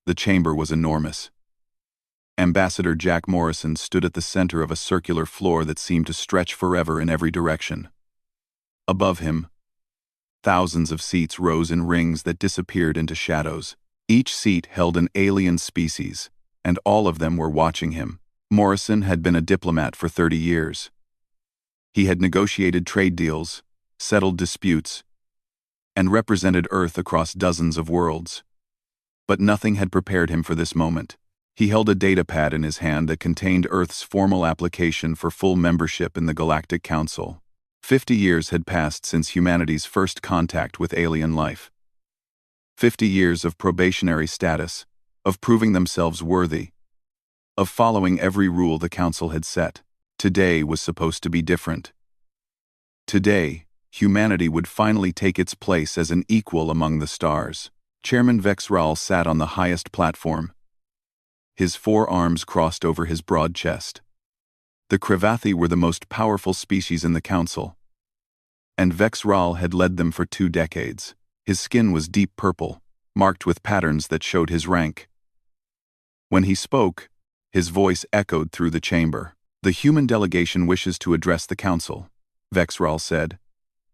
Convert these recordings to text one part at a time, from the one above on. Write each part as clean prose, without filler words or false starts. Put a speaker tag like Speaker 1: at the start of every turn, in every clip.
Speaker 1: The chamber was enormous. Ambassador Jack Morrison stood at the center of a circular floor that seemed to stretch forever in every direction. Above him, thousands of seats rose in rings that disappeared into shadows. Each seat held an alien species, and all of them were watching him. Morrison had been a diplomat for 30 years. He had negotiated trade deals, settled disputes, and represented Earth across dozens of worlds. But nothing had prepared him for this moment. He held a datapad in his hand that contained Earth's formal application for full membership in the Galactic Council. 50 years had passed since humanity's first contact with alien life. 50 years of probationary status, of proving themselves worthy, of following every rule the Council had set. Today was supposed to be different. Today, humanity would finally take its place as an equal among the stars. Chairman Vexral sat on the highest platform. His 4 arms crossed over his broad chest. The Cravathi were the most powerful species in the Council, and Vexral had led them for 2 decades. His skin was deep purple, marked with patterns that showed his rank. When he spoke, his voice echoed through the chamber. "The human delegation wishes to address the Council," Vexral said.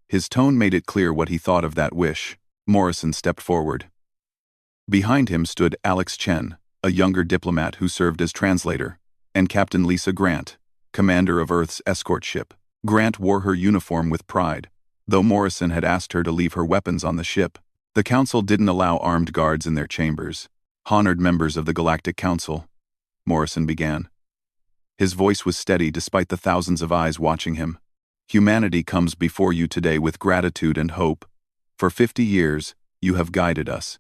Speaker 1: His tone made it clear what he thought of that wish. Morrison stepped forward. Behind him stood Alex Chen, a younger diplomat who served as translator, and Captain Lisa Grant, commander of Earth's escort ship. Grant wore her uniform with pride, though Morrison had asked her to leave her weapons on the ship. The Council didn't allow armed guards in their chambers. "Honored members of the Galactic Council," Morrison began. His voice was steady despite the thousands of eyes watching him. "Humanity comes before you today with gratitude and hope. For 50 years, you have guided us.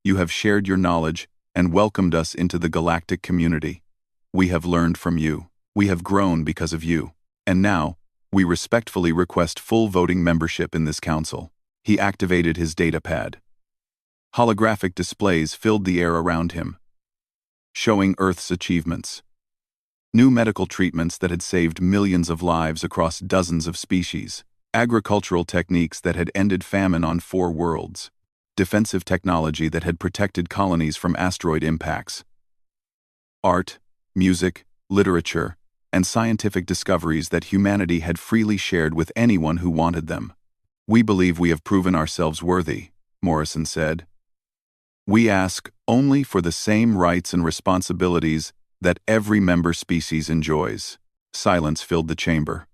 Speaker 1: You have shared your knowledge and welcomed us into the galactic community. We have learned from you. We have grown because of you. And now, we respectfully request full voting membership in this council." He activated his datapad. Holographic displays filled the air around him, showing Earth's achievements. New medical treatments that had saved millions of lives across dozens of species. Agricultural techniques that had ended famine on 4 worlds. Defensive technology that had protected colonies from asteroid impacts. Art, music, literature, and scientific discoveries that humanity had freely shared with anyone who wanted them. "We believe we have proven ourselves worthy," Morrison said. "We ask only for the same rights and responsibilities that every member species enjoys." Silence filled the chamber.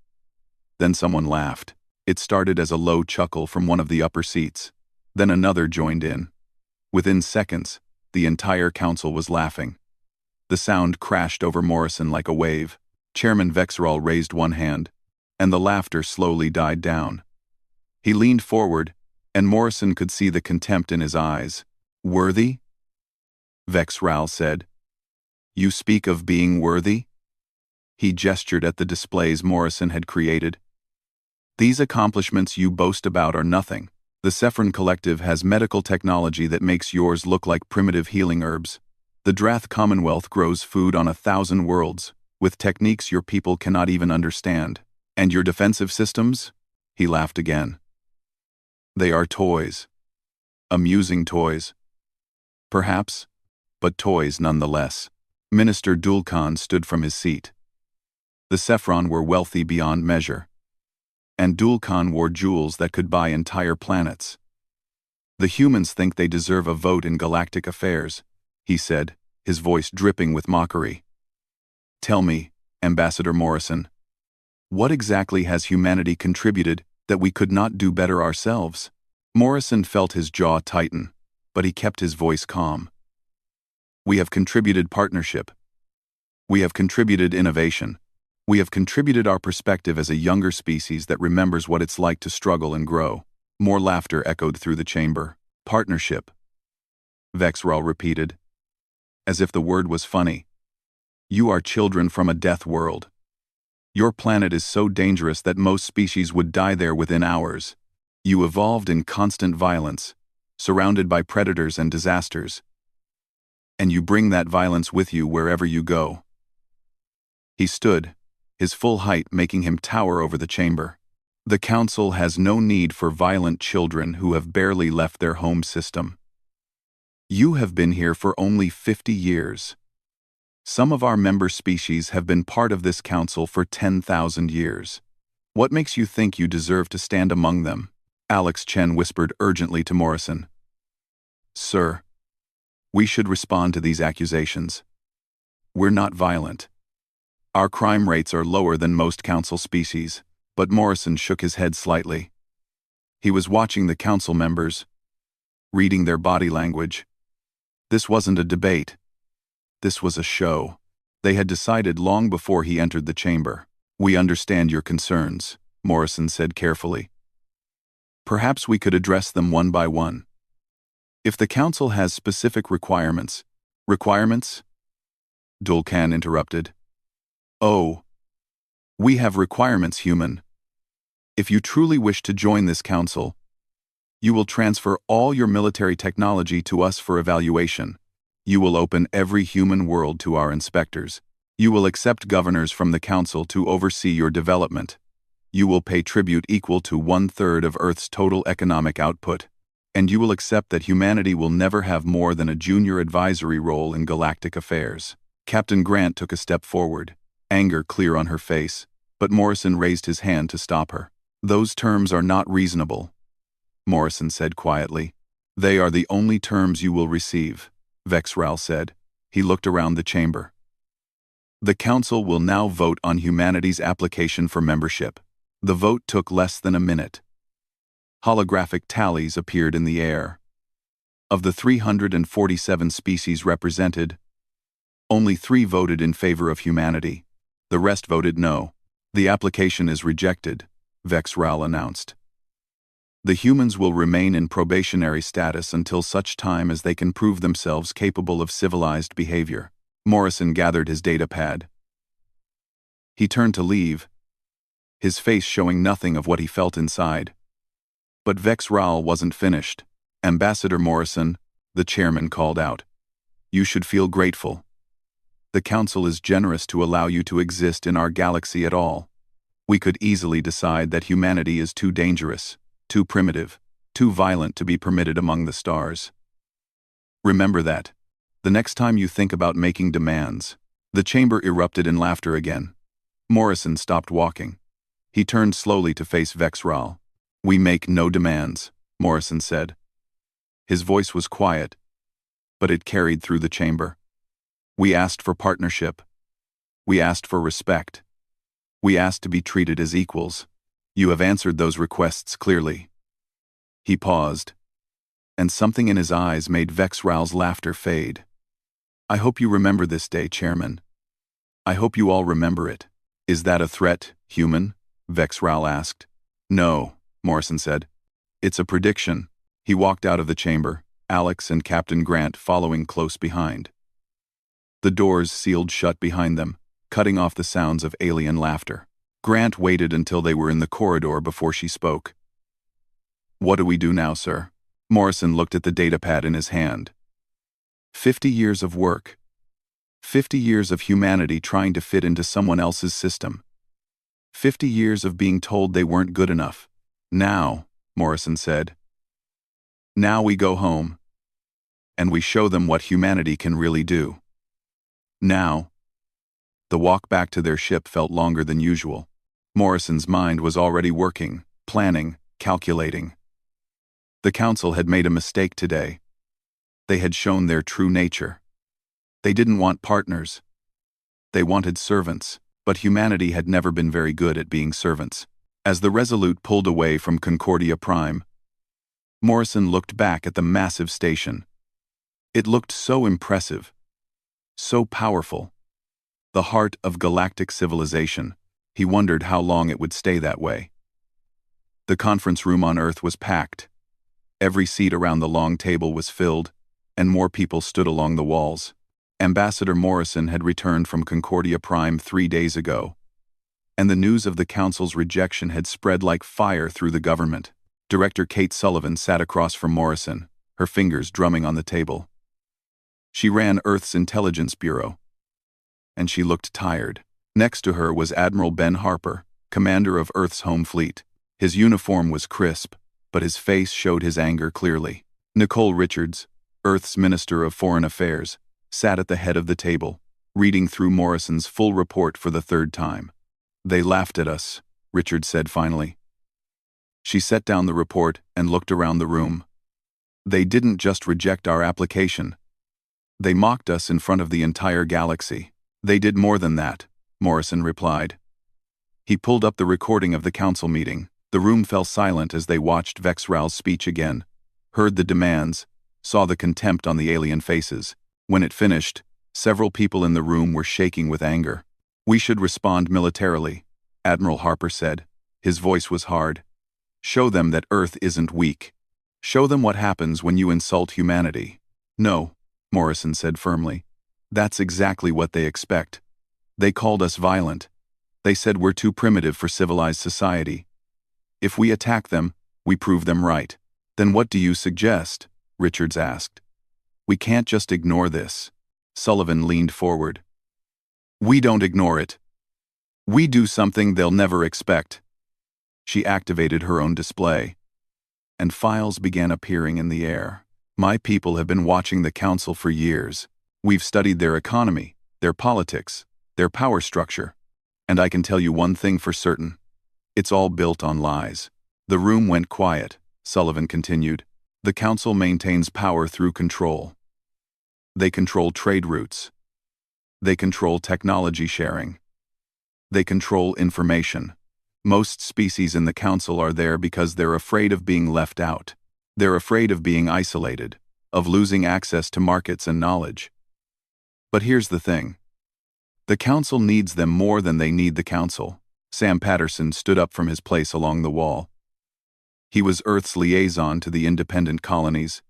Speaker 1: Then someone laughed. It started as a low chuckle from one of the upper seats. Then another joined in. Within seconds, the entire council was laughing. The sound crashed over Morrison like a wave. Chairman Vexral raised one hand, and the laughter slowly died down. He leaned forward, and Morrison could see the contempt in his eyes. "Worthy?" Vexral said. "You speak of being worthy?" He gestured at the displays Morrison had created. "These accomplishments you boast about are nothing. The Sephron Collective has medical technology that makes yours look like primitive healing herbs. The Drath Commonwealth grows food on 1,000 worlds, with techniques your people cannot even understand. And your defensive systems?" He laughed again. "They are toys. Amusing toys. Perhaps, but toys nonetheless." Minister Dulkan stood from his seat. The Sephron were wealthy beyond measure, and Dulkan wore jewels that could buy entire planets. "The humans think they deserve a vote in galactic affairs," he said, his voice dripping with mockery. "Tell me, Ambassador Morrison, what exactly has humanity contributed that we could not do better ourselves?" Morrison felt his jaw tighten, but he kept his voice calm. "We have contributed partnership. We have contributed innovation. We have contributed our perspective as a younger species that remembers what it's like to struggle and grow." More laughter echoed through the chamber. "Partnership," Vexral repeated, as if the word was funny. "You are children from a death world. Your planet is so dangerous that most species would die there within hours. You evolved in constant violence, surrounded by predators and disasters. And you bring that violence with you wherever you go." He stood, his full height making him tower over the chamber. "The Council has no need for violent children who have barely left their home system. You have been here for only 50 years. Some of our member species have been part of this council for 10,000 years. What makes you think you deserve to stand among them? Alex Chen whispered urgently to Morrison. Sir, we should respond to these accusations. We're not violent. Our crime rates are lower than most council species, but Morrison shook his head slightly. He was watching the council members, reading their body language. This wasn't a debate. This was a show. They had decided long before he entered the chamber. We understand your concerns, Morrison said carefully. Perhaps we could address them one by one. If the council has specific requirements. Requirements? Dulcan interrupted. Oh. We have requirements, human. If you truly wish to join this council, you will transfer all your military technology to us for evaluation. You will open every human world to our inspectors. You will accept governors from the council to oversee your development. You will pay tribute equal to 1/3 of Earth's total economic output. And you will accept that humanity will never have more than a junior advisory role in galactic affairs. Captain Grant took a step forward, anger clear on her face, but Morrison raised his hand to stop her. Those terms are not reasonable, Morrison said quietly. They are the only terms you will receive, Vexral said. He looked around the chamber. The council will now vote on humanity's application for membership. The vote took less than a minute. Holographic tallies appeared in the air. Of the 347 species represented, only 3 voted in favor of humanity. The rest voted no. The application is rejected, Vexral announced. The humans will remain in probationary status until such time as they can prove themselves capable of civilized behavior. Morrison gathered his datapad. He turned to leave, his face showing nothing of what he felt inside. But Vexral wasn't finished. Ambassador Morrison, the chairman called out. You should feel grateful. The council is generous to allow you to exist in our galaxy at all. We could easily decide that humanity is too dangerous, too primitive, too violent to be permitted among the stars. Remember that. The next time you think about making demands. The chamber erupted in laughter again. Morrison stopped walking. He turned slowly to face Vexral. We make no demands, Morrison said. His voice was quiet, but it carried through the chamber. We asked for partnership. We asked for respect. We asked to be treated as equals. You have answered those requests clearly. He paused, and something in his eyes made Vexral's laughter fade. I hope you remember this day, Chairman. I hope you all remember it. Is that a threat, human? Vexral asked. No, Morrison said. It's a prediction. He walked out of the chamber, Alex and Captain Grant following close behind. The doors sealed shut behind them, cutting off the sounds of alien laughter. Grant waited until they were in the corridor before she spoke. What do we do now, sir? Morrison looked at the datapad in his hand. 50 years of work. 50 years of humanity trying to fit into someone else's system. 50 years of being told they weren't good enough. Now, Morrison said. Now we go home. And we show them what humanity can really do. Now. The walk back to their ship felt longer than usual. Morrison's mind was already working, planning, calculating. The council had made a mistake today. They had shown their true nature. They didn't want partners. They wanted servants, but humanity had never been very good at being servants. As the Resolute pulled away from Concordia Prime, Morrison looked back at the massive station. It looked so impressive, so powerful. The heart of galactic civilization. He wondered how long it would stay that way. The conference room on Earth was packed. Every seat around the long table was filled, and more people stood along the walls. Ambassador Morrison had returned from Concordia Prime 3 days ago, and the news of the council's rejection had spread like fire through the government. Director Kate Sullivan sat across from Morrison, her fingers drumming on the table. She ran Earth's Intelligence Bureau, and she looked tired. Next to her was Admiral Ben Harper, commander of Earth's home fleet. His uniform was crisp, but his face showed his anger clearly. Nicole Richards, Earth's Minister of Foreign Affairs, sat at the head of the table, reading through Morrison's full report for the third time. "They laughed at us," Richard said finally. She set down the report and looked around the room. "They didn't just reject our application. They mocked us in front of the entire galaxy." "They did more than that," Morrison replied. He pulled up the recording of the council meeting. The room fell silent as they watched Vexral's speech again, heard the demands, saw the contempt on the alien faces. When it finished, several people in the room were shaking with anger. "We should respond militarily," Admiral Harper said. His voice was hard. "Show them that Earth isn't weak. Show them what happens when you insult humanity." "No," Morrison said firmly. "That's exactly what they expect. They called us violent. They said we're too primitive for civilized society. If we attack them, we prove them right." "Then what do you suggest?" Richards asked. "We can't just ignore this." Sullivan leaned forward. "We don't ignore it. We do something they'll never expect." She activated her own display, and files began appearing in the air. "My people have been watching the council for years. We've studied their economy, their politics, their power structure. And I can tell you one thing for certain. It's all built on lies." The room went quiet. Sullivan continued. "The council maintains power through control. They control trade routes. They control technology sharing. They control information. Most species in the council are there because they're afraid of being left out. They're afraid of being isolated, of losing access to markets and knowledge. But here's the thing. The council needs them more than they need the council." Sam Patterson stood up from his place along the wall. He was Earth's liaison to the independent colonies,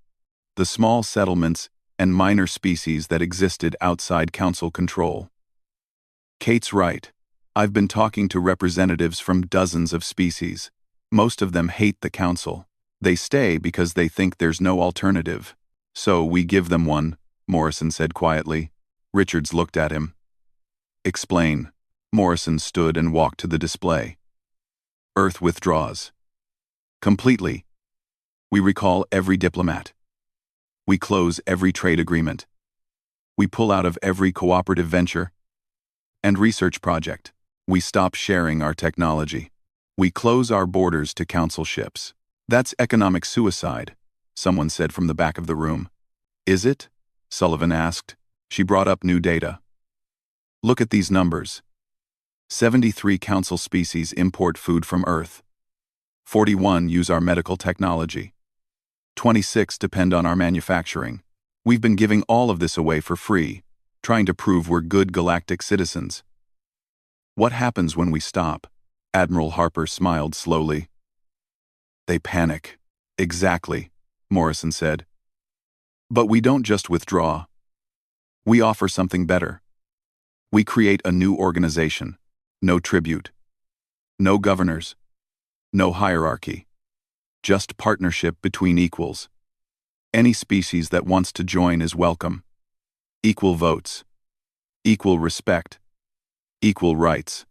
Speaker 1: the small settlements and minor species that existed outside council control. "Kate's right. I've been talking to representatives from dozens of species. Most of them hate the council. They stay because they think there's no alternative. So we give them one," Morrison said quietly. Richards looked at him. "Explain." Morrison stood and walked to the display. "Earth withdraws. Completely. We recall every diplomat. We close every trade agreement. We pull out of every cooperative venture and research project. We stop sharing our technology. We close our borders to council ships." "That's economic suicide," someone said from the back of the room. "Is it?" Sullivan asked. She brought up new data. "Look at these numbers. 73 council species import food from Earth. 41 use our medical technology. 26 depend on our manufacturing. We've been giving all of this away for free, trying to prove we're good galactic citizens. What happens when we stop?" Admiral Harper smiled slowly. "They panic." "Exactly," Morrison said. "But we don't just withdraw. We offer something better. We create a new organization. No tribute. No governors. No hierarchy. Just partnership between equals. Any species that wants to join is welcome. Equal votes. Equal respect. Equal rights."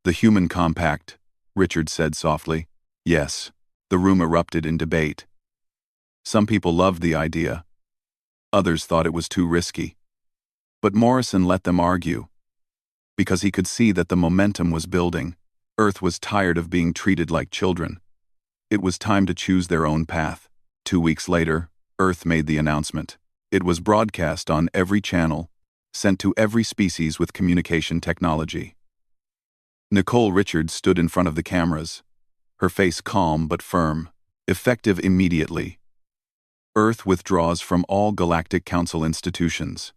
Speaker 1: "The human compact," Richard said softly. "Yes." The room erupted in debate. Some people loved the idea. Others thought it was too risky. But Morrison let them argue, because he could see that the momentum was building. Earth was tired of being treated like children. It was time to choose their own path. 2 weeks later, Earth made the announcement. It was broadcast on every channel, sent to every species with communication technology. Nicole Richards stood in front of the cameras, her face calm but firm. "Effective immediately. Earth withdraws from all Galactic Council institutions.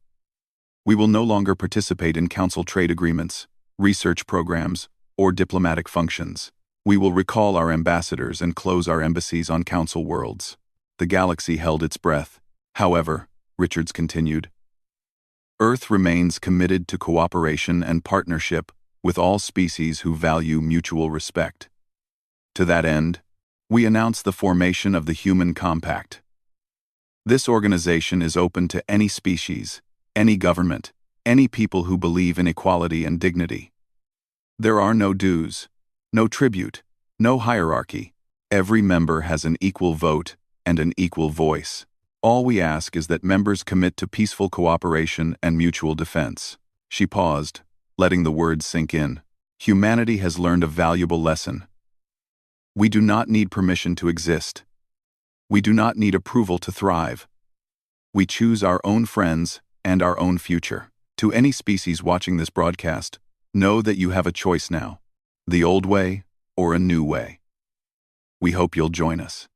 Speaker 1: We will no longer participate in Council trade agreements, research programs, or diplomatic functions. We will recall our ambassadors and close our embassies on Council worlds." The galaxy held its breath. "However," Richards continued, "Earth remains committed to cooperation and partnership with all species who value mutual respect. To that end, we announce the formation of the Human Compact. This organization is open to any species, any government, any people who believe in equality and dignity. There are no dues, no tribute, no hierarchy. Every member has an equal vote and an equal voice. All we ask is that members commit to peaceful cooperation and mutual defense." She paused, letting the words sink in. Humanity has learned a valuable lesson. We do not need permission to exist. We do not need approval to thrive. We choose our own friends and our own future. To any species watching this broadcast, know that you have a choice now: the old way or a new way. We hope you'll join us.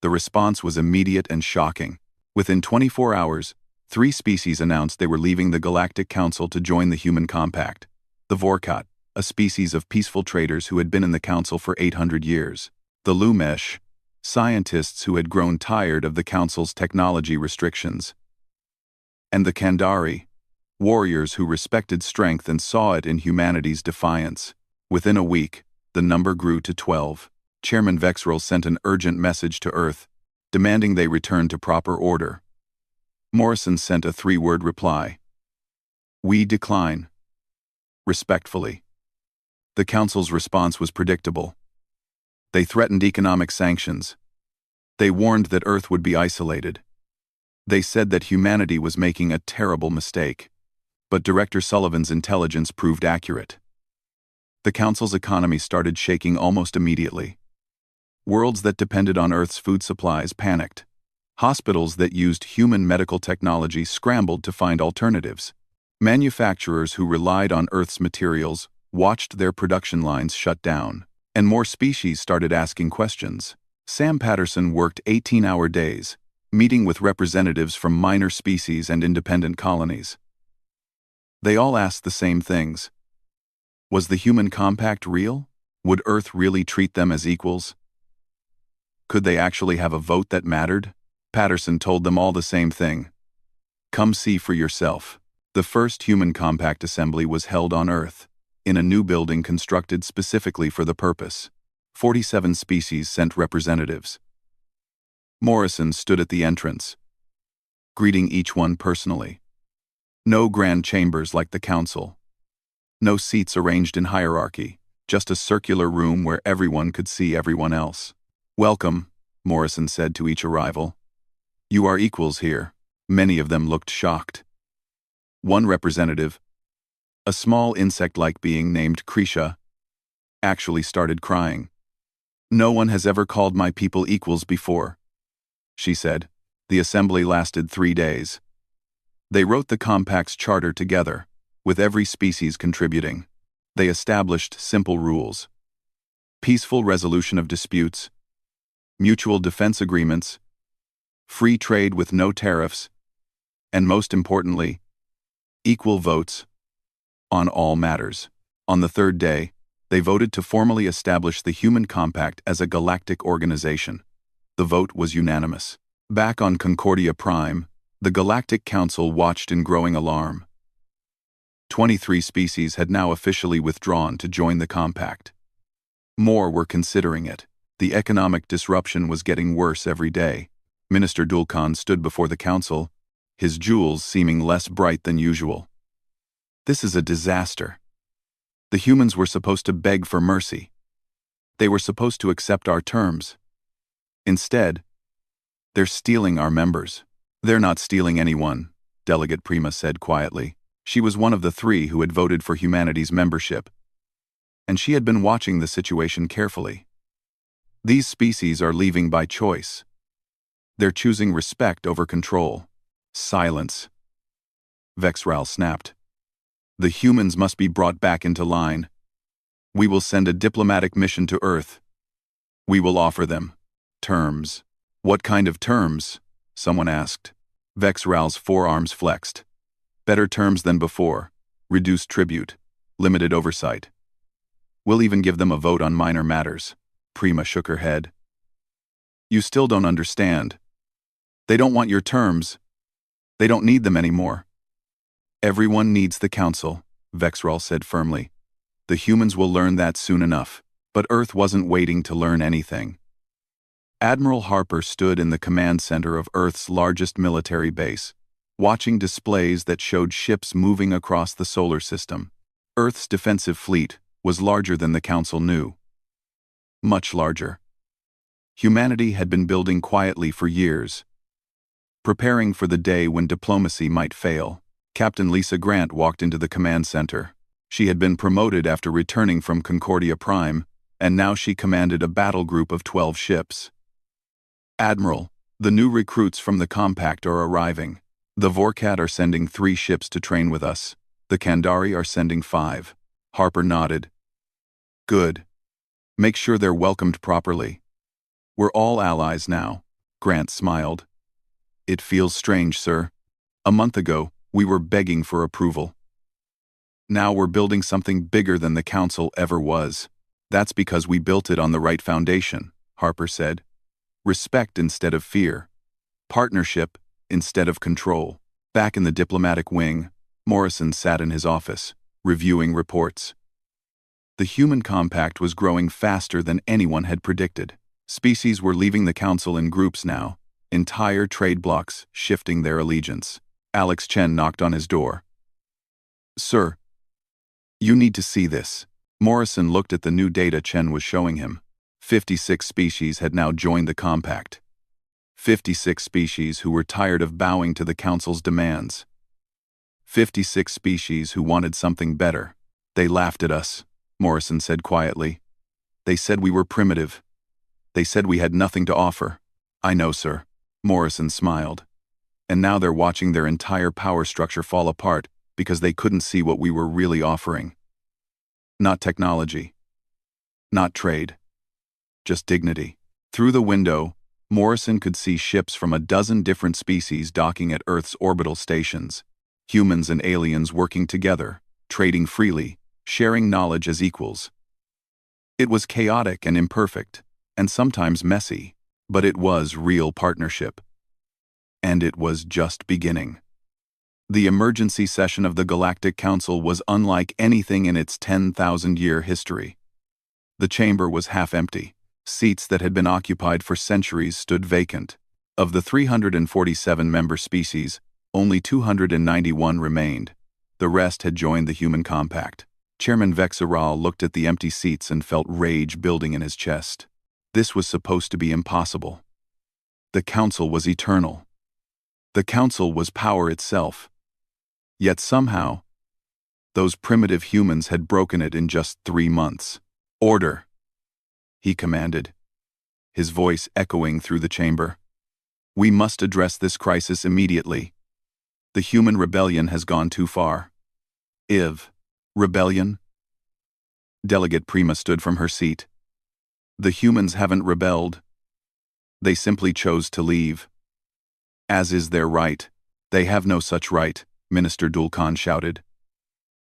Speaker 1: The response was immediate and shocking. Within 24 hours, 3 species announced they were leaving the Galactic Council to join the Human Compact. The Vorkat, a species of peaceful traders who had been in the Council for 800 years. The Lumesh, scientists who had grown tired of the Council's technology restrictions. And the Kandari, warriors who respected strength and saw it in humanity's defiance. Within a week, the number grew to 12. Chairman Vexrel sent an urgent message to Earth, demanding they return to proper order. Morrison sent a 3-word reply: "We decline. Respectfully." The Council's response was predictable. They threatened economic sanctions. They warned that Earth would be isolated. They said that humanity was making a terrible mistake. But Director Sullivan's intelligence proved accurate. The Council's economy started shaking almost immediately. Worlds that depended on Earth's food supplies panicked. Hospitals that used human medical technology scrambled to find alternatives. Manufacturers who relied on Earth's materials watched their production lines shut down. And more species started asking questions. Sam Patterson worked 18-hour days, meeting with representatives from minor species and independent colonies. They all asked the same things. Was the Human Compact real? Would Earth really treat them as equals? Could they actually have a vote that mattered? Patterson told them all the same thing. Come see for yourself. The first Human Compact assembly was held on Earth, in a new building constructed specifically for the purpose. 47 species sent representatives. Morrison stood at the entrance, greeting each one personally. No grand chambers like the Council. No seats arranged in hierarchy, just a circular room where everyone could see everyone else. "Welcome," Morrison said to each arrival. "You are equals here." Many of them looked shocked. One representative, a small insect-like being named Krisha, actually started crying. "No one has ever called my people equals before," she said. The assembly lasted 3 days. They wrote the Compact's charter together, with every species contributing. They established simple rules: peaceful resolution of disputes, mutual defense agreements, free trade with no tariffs, and most importantly, equal votes on all matters. On the 3rd day, they voted to formally establish the Human Compact as a galactic organization. The vote was unanimous. Back on Concordia Prime, the Galactic Council watched in growing alarm. 23 species had now officially withdrawn to join the Compact. More were considering it. The economic disruption was getting worse every day. Minister Dulkan stood before the Council, his jewels seeming less bright than usual. "This is a disaster. The humans were supposed to beg for mercy. They were supposed to accept our terms. Instead, they're stealing our members." "They're not stealing anyone," Delegate Prima said quietly. She was one of the 3 who had voted for humanity's membership, and she had been watching the situation carefully. "These species are leaving by choice. They're choosing respect over control." "Silence," Vexral snapped. "The humans must be brought back into line. We will send a diplomatic mission to Earth. We will offer them terms." "What kind of terms?" someone asked. Vexral's forearms flexed. "Better terms than before. Reduced tribute. Limited oversight. We'll even give them a vote on minor matters." Prima shook her head. "You still don't understand. They don't want your terms. They don't need them anymore." "Everyone needs the Council," Vexral said firmly. "The humans will learn that soon enough." But Earth wasn't waiting to learn anything. Admiral Harper stood in the command center of Earth's largest military base, watching displays that showed ships moving across the solar system. Earth's defensive fleet was larger than the Council knew. Much larger. Humanity had been building quietly for years, preparing for the day when diplomacy might fail. Captain Lisa Grant walked into the command center. She had been promoted after returning from Concordia Prime, and now she commanded a battle group of 12 ships. "Admiral, the new recruits from the Compact are arriving. The Vorkat are sending 3 ships to train with us. The Kandari are sending 5. Harper nodded. "Good. Make sure they're welcomed properly. We're all allies now." Grant smiled. "It feels strange, sir. A month ago, we were begging for approval. Now we're building something bigger than the Council ever was. That's because we built it on the right foundation," Harper said. "Respect instead of fear. Partnership instead of control." Back in the diplomatic wing, Morrison sat in his office, reviewing reports. The human compact was growing faster than anyone had predicted. Species were leaving the Council in groups now, entire trade blocks shifting their allegiance. Alex Chen knocked on his door. "Sir, you need to see this." Morrison looked at the new data Chen was showing him. 56 species had now joined the compact. 56 species who were tired of bowing to the Council's demands. 56 species who wanted something better. "They laughed at us," Morrison said quietly. "They said we were primitive. They said we had nothing to offer." "I know, sir," Morrison smiled. "And now they're watching their entire power structure fall apart because they couldn't see what we were really offering. Not technology. Not trade. Just dignity." Through the window, Morrison could see ships from a dozen different species docking at Earth's orbital stations. Humans and aliens working together, trading freely, sharing knowledge as equals. It was chaotic and imperfect, and sometimes messy, but it was real partnership. And it was just beginning. The emergency session of the Galactic Council was unlike anything in its 10,000-year history. The chamber was half empty. Seats that had been occupied for centuries stood vacant. Of the 347 member species, only 291 remained. The rest had joined the human compact. Chairman Vexeral looked at the empty seats and felt rage building in his chest. This was supposed to be impossible. The Council was eternal. The Council was power itself. Yet somehow, those primitive humans had broken it in just 3 months. "Order," he commanded, his voice echoing through the chamber. "We must address this crisis immediately. The human rebellion has gone too far." Rebellion? Delegate Prima stood from her seat. "The humans haven't rebelled. They simply chose to leave. As is their right." "They have no such right," Minister Dulkan shouted.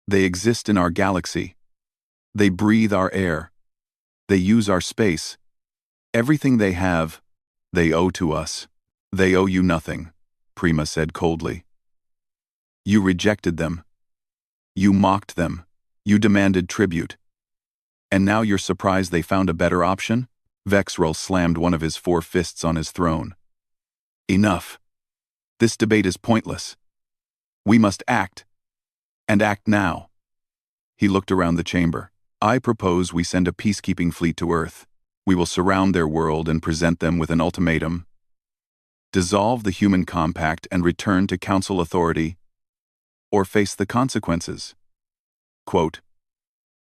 Speaker 1: "They exist in our galaxy. They breathe our air. They use our space. Everything they have, they owe to us." "They owe you nothing," Prima said coldly. "You rejected them. You mocked them. You demanded tribute. And now you're surprised they found a better option?" Vexrel slammed one of his 4 fists on his throne. "Enough. This debate is pointless. We must act. And act now." He looked around the chamber. "I propose we send a peacekeeping fleet to Earth. We will surround their world and present them with an ultimatum. Dissolve the human compact and return to Council authority, or face the consequences." Quote,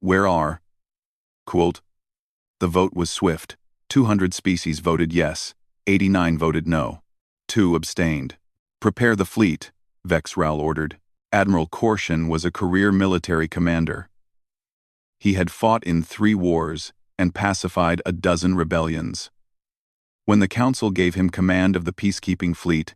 Speaker 1: "Where are?" Quote, the vote was swift. 200 species voted yes, 89 voted no. 2 abstained. "Prepare the fleet," Vexral ordered. Admiral Korshin was a career military commander. He had fought in 3 wars and pacified a dozen rebellions. When the Council gave him command of the peacekeeping fleet,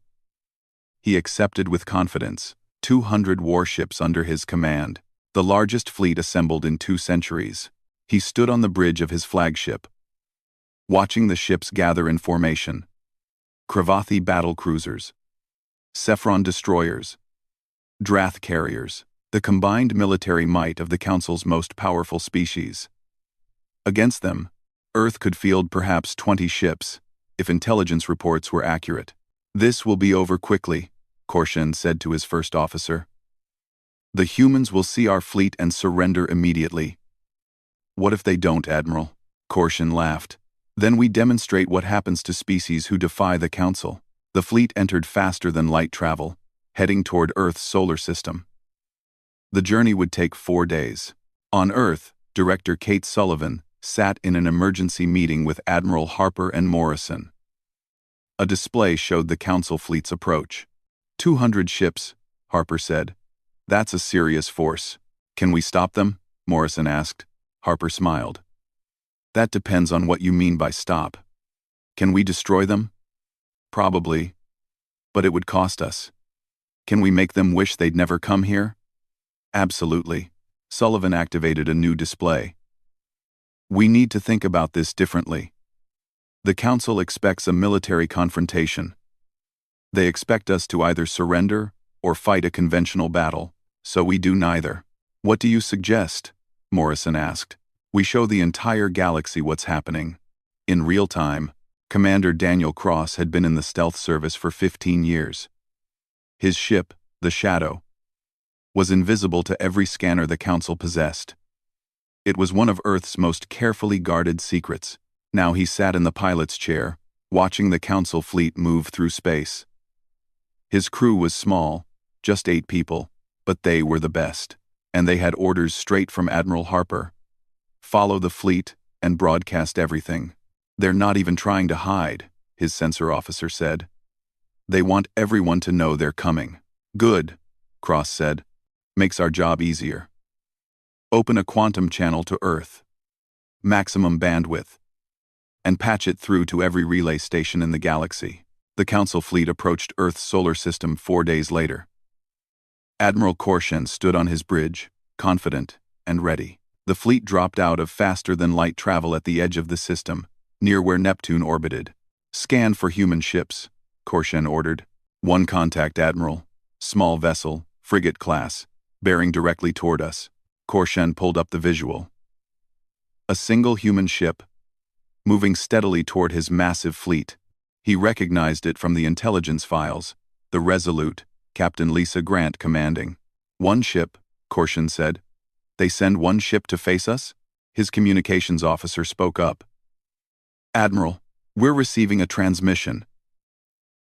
Speaker 1: he accepted with confidence. 200 warships under his command, the largest fleet assembled in 2 centuries. He stood on the bridge of his flagship, watching the ships gather in formation. Kravathi battle cruisers, Sephron destroyers, Drath carriers, the combined military might of the Council's most powerful species. Against them, Earth could field perhaps 20 ships, if intelligence reports were accurate. "This will be over quickly," Korshin said to his first officer. "The humans will see our fleet and surrender immediately." "What if they don't, Admiral?" Korshin laughed. "Then we demonstrate what happens to species who defy the Council." The fleet entered faster than light travel, heading toward Earth's solar system. The journey would take 4 days. On Earth, Director Kate Sullivan sat in an emergency meeting with Admiral Harper and Morrison. A display showed the Council fleet's approach. 200 ships, Harper said. That's a serious force. Can we stop them? Morrison asked. Harper smiled. That depends on what you mean by stop. Can we destroy them? Probably. But it would cost us. Can we make them wish they'd never come here? Absolutely. Sullivan activated a new display. We need to think about this differently. The Council expects a military confrontation. They expect us to either surrender or fight a conventional battle, so we do neither. What do you suggest? Morrison asked. We show the entire galaxy what's happening. In real time, Commander Daniel Cross had been in the stealth service for 15 years. His ship, the Shadow, was invisible to every scanner the Council possessed. It was one of Earth's most carefully guarded secrets. Now he sat in the pilot's chair, watching the Council fleet move through space. His crew was small, just 8 people, but they were the best, and they had orders straight from Admiral Harper. Follow the fleet and broadcast everything. They're not even trying to hide, his sensor officer said. They want everyone to know they're coming. Good, Cross said. Makes our job easier. Open a quantum channel to Earth. Maximum bandwidth. And patch it through to every relay station in the galaxy. The Council fleet approached Earth's solar system 4 days later. Admiral Korshen stood on his bridge, confident and ready. The fleet dropped out of faster-than-light travel at the edge of the system, near where Neptune orbited. Scan for human ships, Korshen ordered. 1 contact, Admiral. Small vessel, frigate class, bearing directly toward us. Korshen pulled up the visual. A single human ship, moving steadily toward his massive fleet. He recognized it from the intelligence files. The Resolute, Captain Lisa Grant commanding. 1 ship, Korshen said. They send 1 ship to face us? His communications officer spoke up. Admiral, we're receiving a transmission.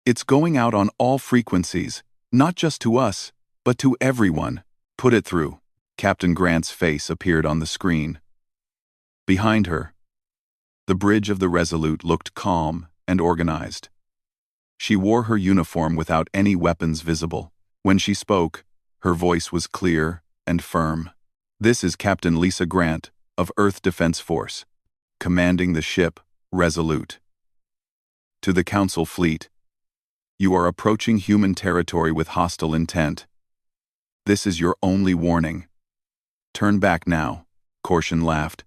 Speaker 1: It's going out on all frequencies, not just to us, but to everyone. Put it through. Captain Grant's face appeared on the screen. Behind her, the bridge of the Resolute looked calm and organized. She wore her uniform without any weapons visible. When she spoke, her voice was clear and firm. This is Captain Lisa Grant of Earth Defense Force, commanding the ship Resolute. To the Council fleet, you are approaching human territory with hostile intent. This is your only warning. Turn back now, Korshen laughed.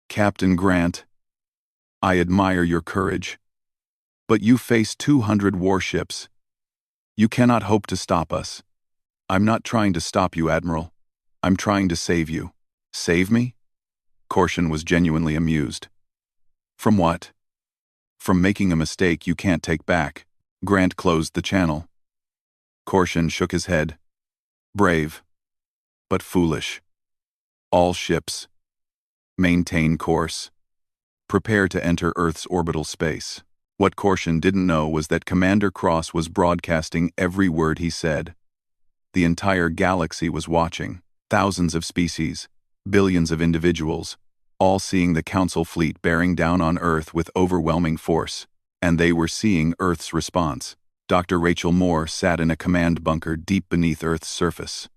Speaker 1: Captain Grant, I admire your courage. But you face 200 warships. You cannot hope to stop us. I'm not trying to stop you, Admiral. I'm trying to save you. Save me? Korshen was genuinely amused. From what? From making a mistake you can't take back. Grant closed the channel. Korshen shook his head. Brave, but foolish. All ships. Maintain course. Prepare to enter Earth's orbital space. What Korshen didn't know was that Commander Cross was broadcasting every word he said. The entire galaxy was watching. Thousands of species, billions of individuals, all seeing the Council fleet bearing down on Earth with overwhelming force. And they were seeing Earth's response. Dr. Rachel Moore sat in a command bunker deep beneath Earth's surface.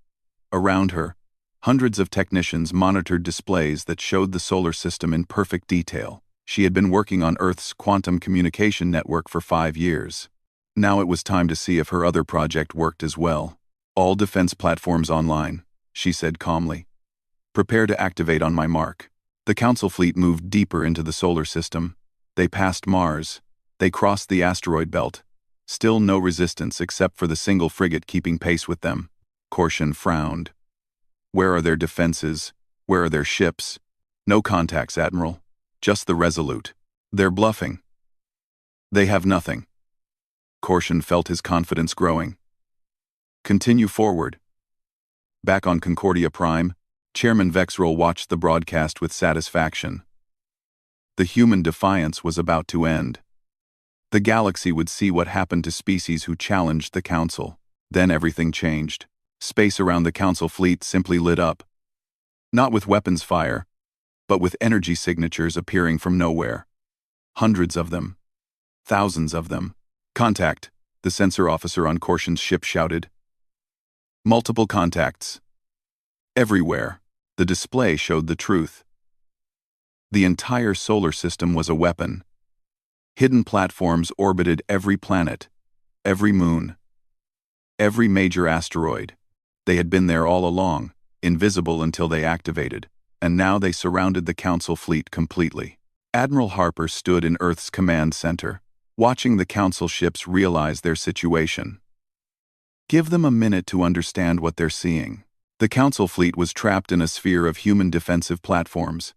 Speaker 1: Around her, hundreds of technicians monitored displays that showed the solar system in perfect detail. She had been working on Earth's quantum communication network for 5 years. Now it was time to see if her other project worked as well. All defense platforms online, she said calmly. Prepare to activate on my mark. The Council fleet moved deeper into the solar system. They passed Mars. They crossed the asteroid belt. Still no resistance except for the single frigate keeping pace with them. Korshen frowned. Where are their defenses? Where are their ships? No contacts, Admiral. Just the Resolute. They're bluffing. They have nothing. Korshen felt his confidence growing. Continue forward. Back on Concordia Prime, Chairman Vexrel watched the broadcast with satisfaction. The human defiance was about to end. The galaxy would see what happened to species who challenged the Council. Then everything changed. Space around the Council fleet simply lit up. Not with weapons fire, but with energy signatures appearing from nowhere. Hundreds of them. Thousands of them. "Contact," the sensor officer on Korshin's ship shouted. Multiple contacts. Everywhere. The display showed the truth. The entire solar system was a weapon. Hidden platforms orbited every planet, every moon, every major asteroid. They had been there all along, invisible until they activated, and now they surrounded the Council fleet completely. Admiral Harper stood in Earth's command center, watching the Council ships realize their situation. Give them a minute to understand what they're seeing. The Council fleet was trapped in a sphere of human defensive platforms.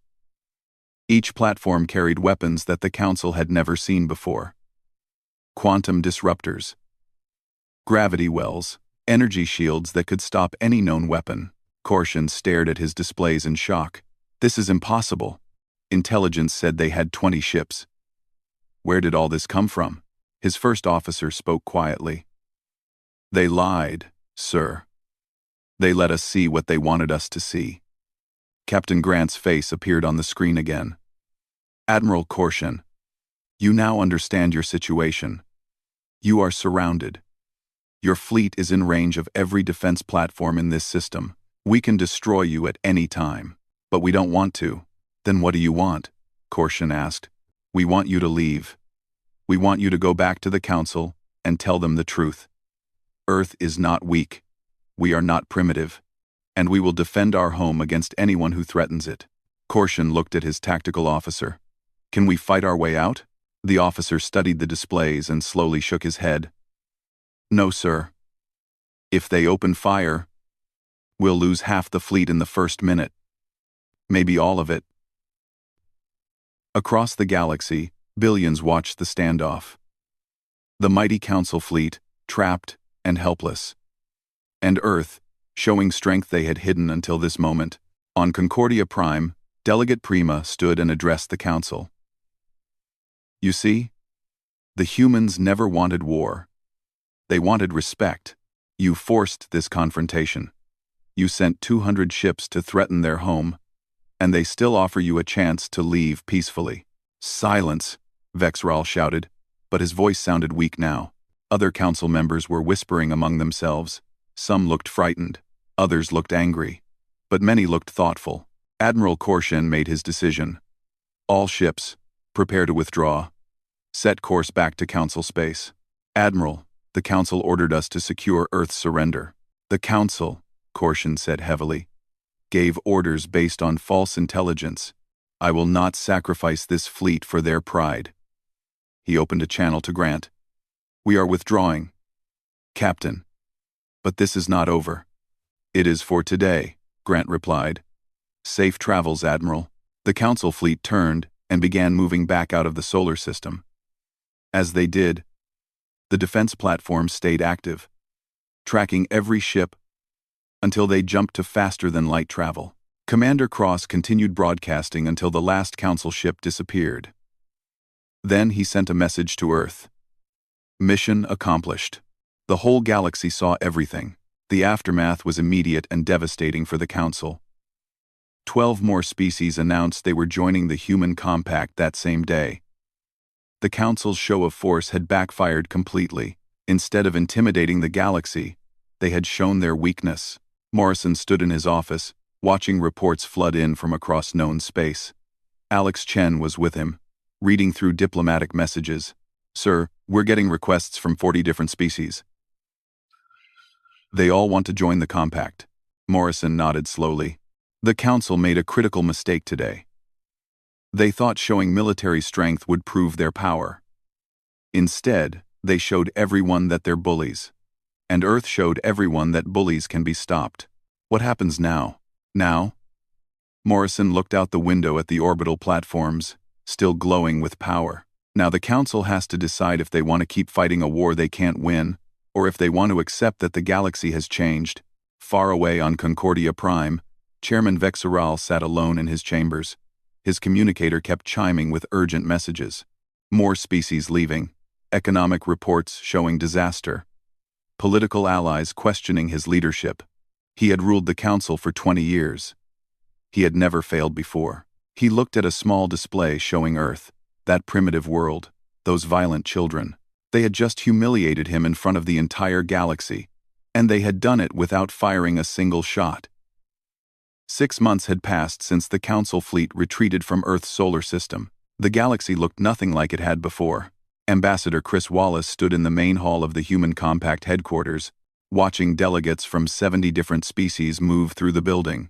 Speaker 1: Each platform carried weapons that the Council had never seen before. Quantum disruptors, gravity wells, energy shields that could stop any known weapon. Korshin stared at his displays in shock. "This is impossible. Intelligence said they had 20 ships. Where did all this come from?" His first officer spoke quietly. "They lied, sir. They let us see what they wanted us to see." Captain Grant's face appeared on the screen again. "Admiral Korshin, you now understand your situation. You are surrounded. Your fleet is in range of every defense platform in this system. We can destroy you at any time. But we don't want to." "Then what do you want?" Korshin asked. "We want you to leave. We want you to go back to the Council and tell them the truth. Earth is not weak. We are not primitive. And we will defend our home against anyone who threatens it." Korshin looked at his tactical officer. "Can we fight our way out?" The officer studied the displays and slowly shook his head. "No, sir. If they open fire, we'll lose half the fleet in the first minute. Maybe all of it." Across the galaxy, billions watched the standoff. The mighty Council fleet, trapped and helpless. And Earth, showing strength they had hidden until this moment. On Concordia Prime, Delegate Prima stood and addressed the Council. "You see? The humans never wanted war. They wanted respect. You forced this confrontation. You sent 200 ships to threaten their home, and they still offer you a chance to leave peacefully." "Silence," Vexral shouted, but his voice sounded weak now. Other Council members were whispering among themselves. Some looked frightened, others looked angry, but many looked thoughtful. Admiral Korshin made his decision. "All ships, prepare to withdraw. Set course back to Council space." "Admiral, the Council ordered us to secure Earth's surrender." "The Council," Korshin said heavily, "gave orders based on false intelligence. I will not sacrifice this fleet for their pride." He opened a channel to Grant. "We are withdrawing, Captain. But this is not over." "It is for today," Grant replied. "Safe travels, Admiral." The Council fleet turned and began moving back out of the solar system. As they did, the defense platforms stayed active, tracking every ship until they jumped to faster-than-light travel. Commander Cross continued broadcasting until the last Council ship disappeared. Then he sent a message to Earth. Mission accomplished. The whole galaxy saw everything. The aftermath was immediate and devastating for the Council. 12 more species announced they were joining the human compact that same day. The Council's show of force had backfired completely. Instead of intimidating the galaxy, they had shown their weakness. Morrison stood in his office, watching reports flood in from across known space. Alex Chen was with him, reading through diplomatic messages. "Sir, we're getting requests from 40 different species. They all want to join the compact." Morrison nodded slowly. "The Council made a critical mistake today. They thought showing military strength would prove their power. Instead, they showed everyone that they're bullies. And Earth showed everyone that bullies can be stopped. What happens now?" "Now?" Morrison looked out the window at the orbital platforms, still glowing with power. "Now the Council has to decide if they want to keep fighting a war they can't win, or if they want to accept that the galaxy has changed." Far away on Concordia Prime, Chairman Vexeral sat alone in his chambers. His communicator kept chiming with urgent messages. More species leaving. economic reports showing disaster, political allies questioning his leadership. He had ruled the council for 20 years. He had never failed before. He looked at a small display showing Earth, that primitive world, those violent children. They had just humiliated him in front of the entire galaxy, and they had done it without firing a single shot. 6 months had passed since the council fleet retreated from Earth's solar system. The galaxy looked nothing like it had before. Ambassador Chris Wallace stood in the main hall of the Human Compact headquarters, watching delegates from 70 different species move through the building.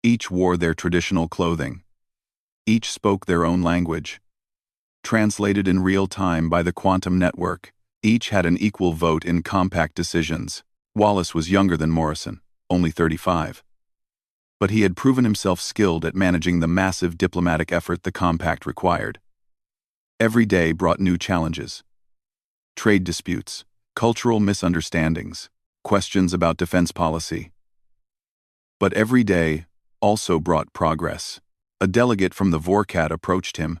Speaker 1: Each wore their traditional clothing. Each spoke their own language. Translated in real time by the quantum network, each had an equal vote in compact decisions. Wallace was younger than Morrison, only 35. But he had proven himself skilled at managing the massive diplomatic effort the compact required. Every day brought new challenges. Trade disputes, cultural misunderstandings, questions about defense policy. But every day also brought progress. A delegate from the Vorkat approached him,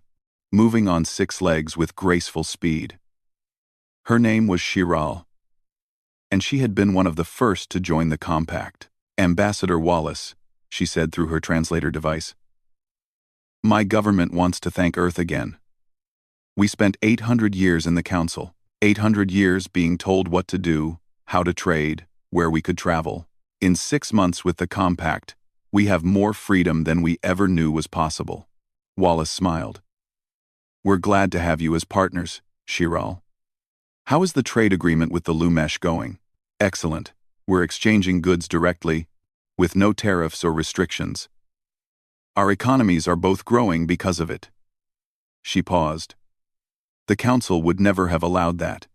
Speaker 1: moving on 6 legs with graceful speed. Her name was Shiral, and she had been one of the first to join the compact. "Ambassador Wallace," she said through her translator device, "my government wants to thank Earth again. We spent 800 years in the council, 800 years being told what to do, how to trade, where we could travel. In 6 months with the compact, we have more freedom than we ever knew was possible." Wallace smiled. "We're glad to have you as partners, Shiral. How is the trade agreement with the Lumesh going?" "Excellent. We're exchanging goods directly, with no tariffs or restrictions. Our economies are both growing because of it." She paused. The council would never have allowed that.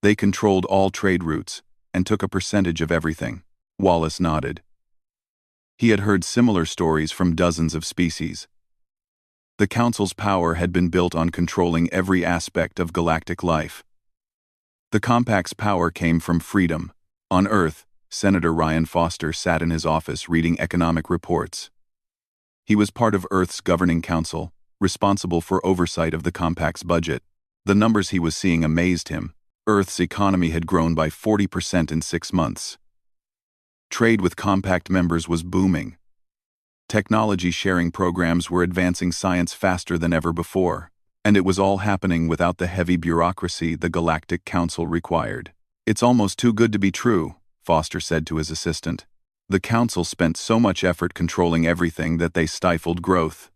Speaker 1: They controlled all trade routes and took a percentage of everything. Wallace nodded. He had heard similar stories from dozens of species. The council's power had been built on controlling every aspect of galactic life. The compact's power came from freedom. On Earth, Senator Ryan Foster sat in his office reading economic reports. He was part of Earth's governing council, responsible for oversight of the compact's budget. The numbers he was seeing amazed him. Earth's economy had grown by 40% in 6 months. Trade with compact members was booming. Technology sharing programs were advancing science faster than ever before, and it was all happening without the heavy bureaucracy the Galactic Council required. "It's almost too good to be true," Foster said to his assistant. "The council spent so much effort controlling everything that they stifled growth."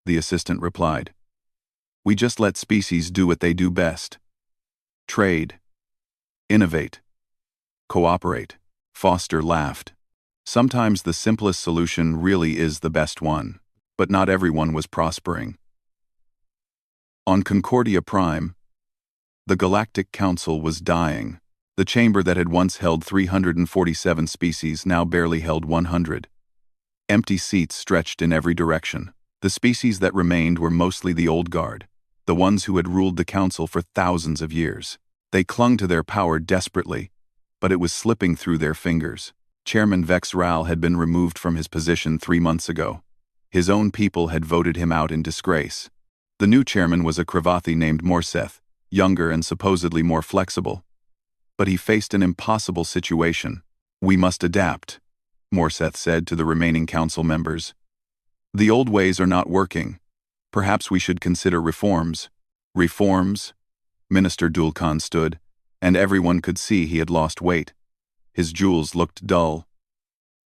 Speaker 1: The assistant replied, "We just let species do what they do best. Trade. Innovate. Cooperate." Foster laughed. Sometimes the simplest solution really is the best one, but not everyone was prospering. On Concordia Prime, the Galactic Council was dying. The chamber that had once held 347 species now barely held 100. Empty seats stretched in every direction. The species that remained were mostly the old guard, the ones who had ruled the council for thousands of years. They clung to their power desperately, but it was slipping through their fingers. Chairman Vex Ral had been removed from his position 3 months ago. His own people had voted him out in disgrace. The new chairman was a Kravathi named Morseth, younger and supposedly more flexible. But he faced an impossible situation. "We must adapt," Morseth said to the remaining council members. "The old ways are not working. Perhaps we should consider reforms." "Reforms?" Minister Dulkan stood, and everyone could see he had lost weight. His jewels looked dull.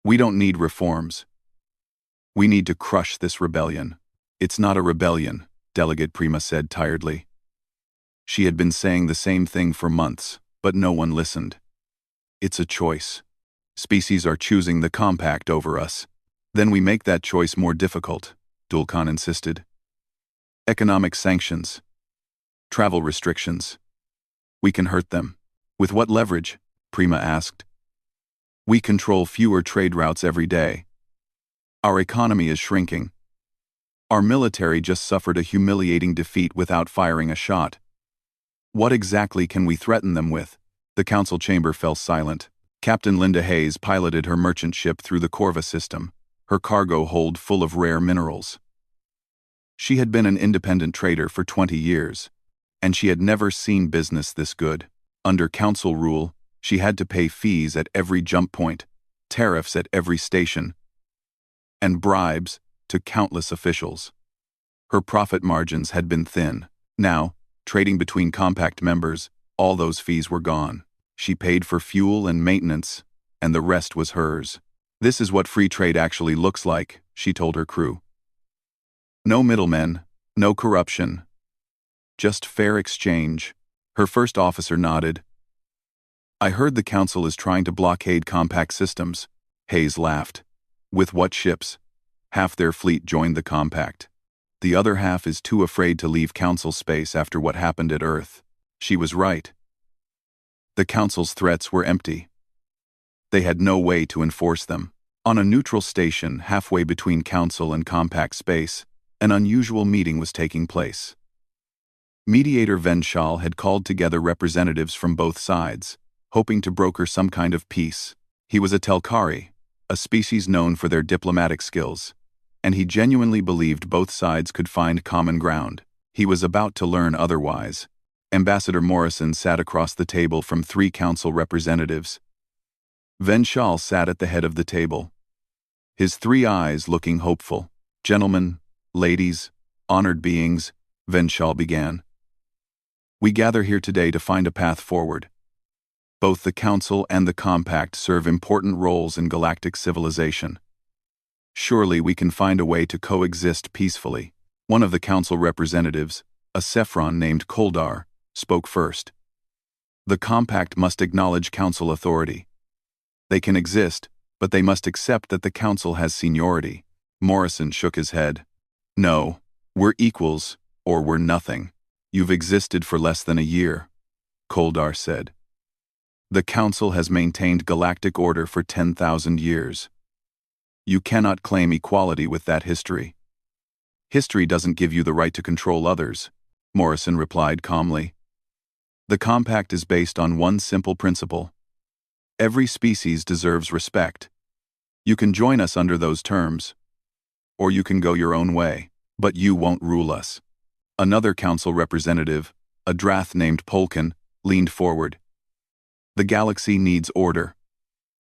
Speaker 1: "We don't need reforms. We need to crush this rebellion." "It's not a rebellion," Delegate Prima said tiredly. She had been saying the same thing for months, but no one listened. "It's a choice. Species are choosing the compact over us. Then we make that choice more difficult," Dulkan insisted. "Economic sanctions. Travel restrictions. We can hurt them." "With what leverage?" Prima asked. "We control fewer trade routes every day. Our economy is shrinking. Our military just suffered a humiliating defeat without firing a shot. What exactly can we threaten them with?" The council chamber fell silent. Captain Linda Hayes piloted her merchant ship through the Corva system, her cargo hold full of rare minerals. She had been an independent trader for 20 years. and she had never seen business this good. Under council rule, she had to pay fees at every jump point, tariffs at every station, and bribes to countless officials. Her profit margins had been thin. Now, trading between compact members, all those fees were gone. She paid for fuel and maintenance, and the rest was hers. "This is what free trade actually looks like," she told her crew. "No middlemen, no corruption. Just fair exchange." Her first officer nodded. "I heard the council is trying to blockade compact systems." Hayes laughed. "With what ships?" "Half their fleet joined the compact. The other half is too afraid to leave council space after what happened at Earth." She was right. The council's threats were empty. They had no way to enforce them. On a neutral station halfway between council and compact space, an unusual meeting was taking place. Mediator Venshal had called together representatives from both sides, hoping to broker some kind of peace. He was a Telkari, a species known for their diplomatic skills, and he genuinely believed both sides could find common ground. He was about to learn otherwise. Ambassador Morrison sat across the table from 3 council representatives. Venshal sat at the head of the table, his 3 eyes looking hopeful. "Gentlemen, ladies, honored beings," Venshal began. "We gather here today to find a path forward. Both the Council and the Compact serve important roles in galactic civilization. Surely we can find a way to coexist peacefully." One of the Council representatives, a Sephron named Koldar, spoke first. "The Compact must acknowledge Council authority. They can exist, but they must accept that the Council has seniority." Morrison shook his head. "No, we're equals, or we're nothing." "You've existed for less than a year," Koldar said. "The Council has maintained galactic order for 10,000 years. You cannot claim equality with that history." "History doesn't give you the right to control others," Morrison replied calmly. "The Compact is based on one simple principle. Every species deserves respect. You can join us under those terms, or you can go your own way, but you won't rule us." Another council representative, a Drath named Polkin, leaned forward. "The galaxy needs order.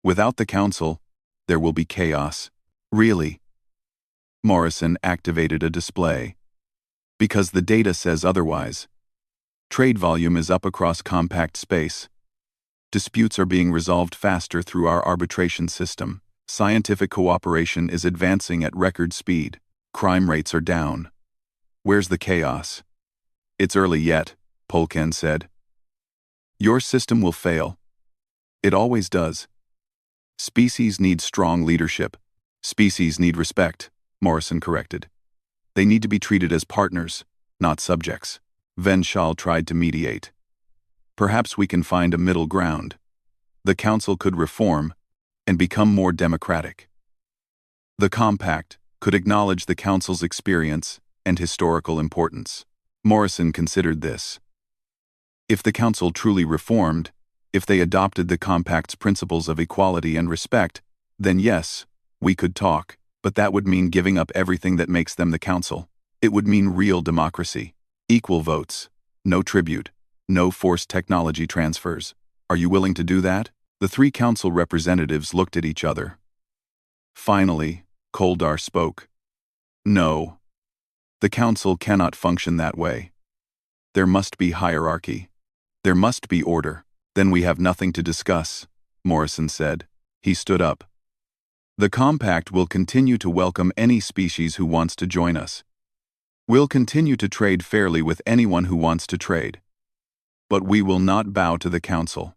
Speaker 1: Without the council, there will be chaos." "Really?" Morrison activated a display. "Because the data says otherwise. Trade volume is up across compact space. Disputes are being resolved faster through our arbitration system. Scientific cooperation is advancing at record speed. Crime rates are down. Where's the chaos?" "It's early yet," Polkin said. "Your system will fail. It always does. Species need strong leadership. Species need respect," Morrison corrected. "They need to be treated as partners, not subjects." Venshal tried to mediate. "Perhaps we can find a middle ground. The Council could reform and become more democratic. The Compact could acknowledge the Council's experience and historical importance." Morrison considered this. If the Council truly reformed, if they adopted the Compact's principles of equality and respect, then yes, we could talk, but that would mean giving up everything that makes them the Council. It would mean real democracy. Equal votes, no tribute, no forced technology transfers. Are you willing to do that? The 3 Council representatives looked at each other. Finally, Koldar spoke. "No. The Council cannot function that way. There must be hierarchy. There must be order." "Then we have nothing to discuss," Morrison said. He stood up. "The Compact will continue to welcome any species who wants to join us. We'll continue to trade fairly with anyone who wants to trade. But we will not bow to the Council.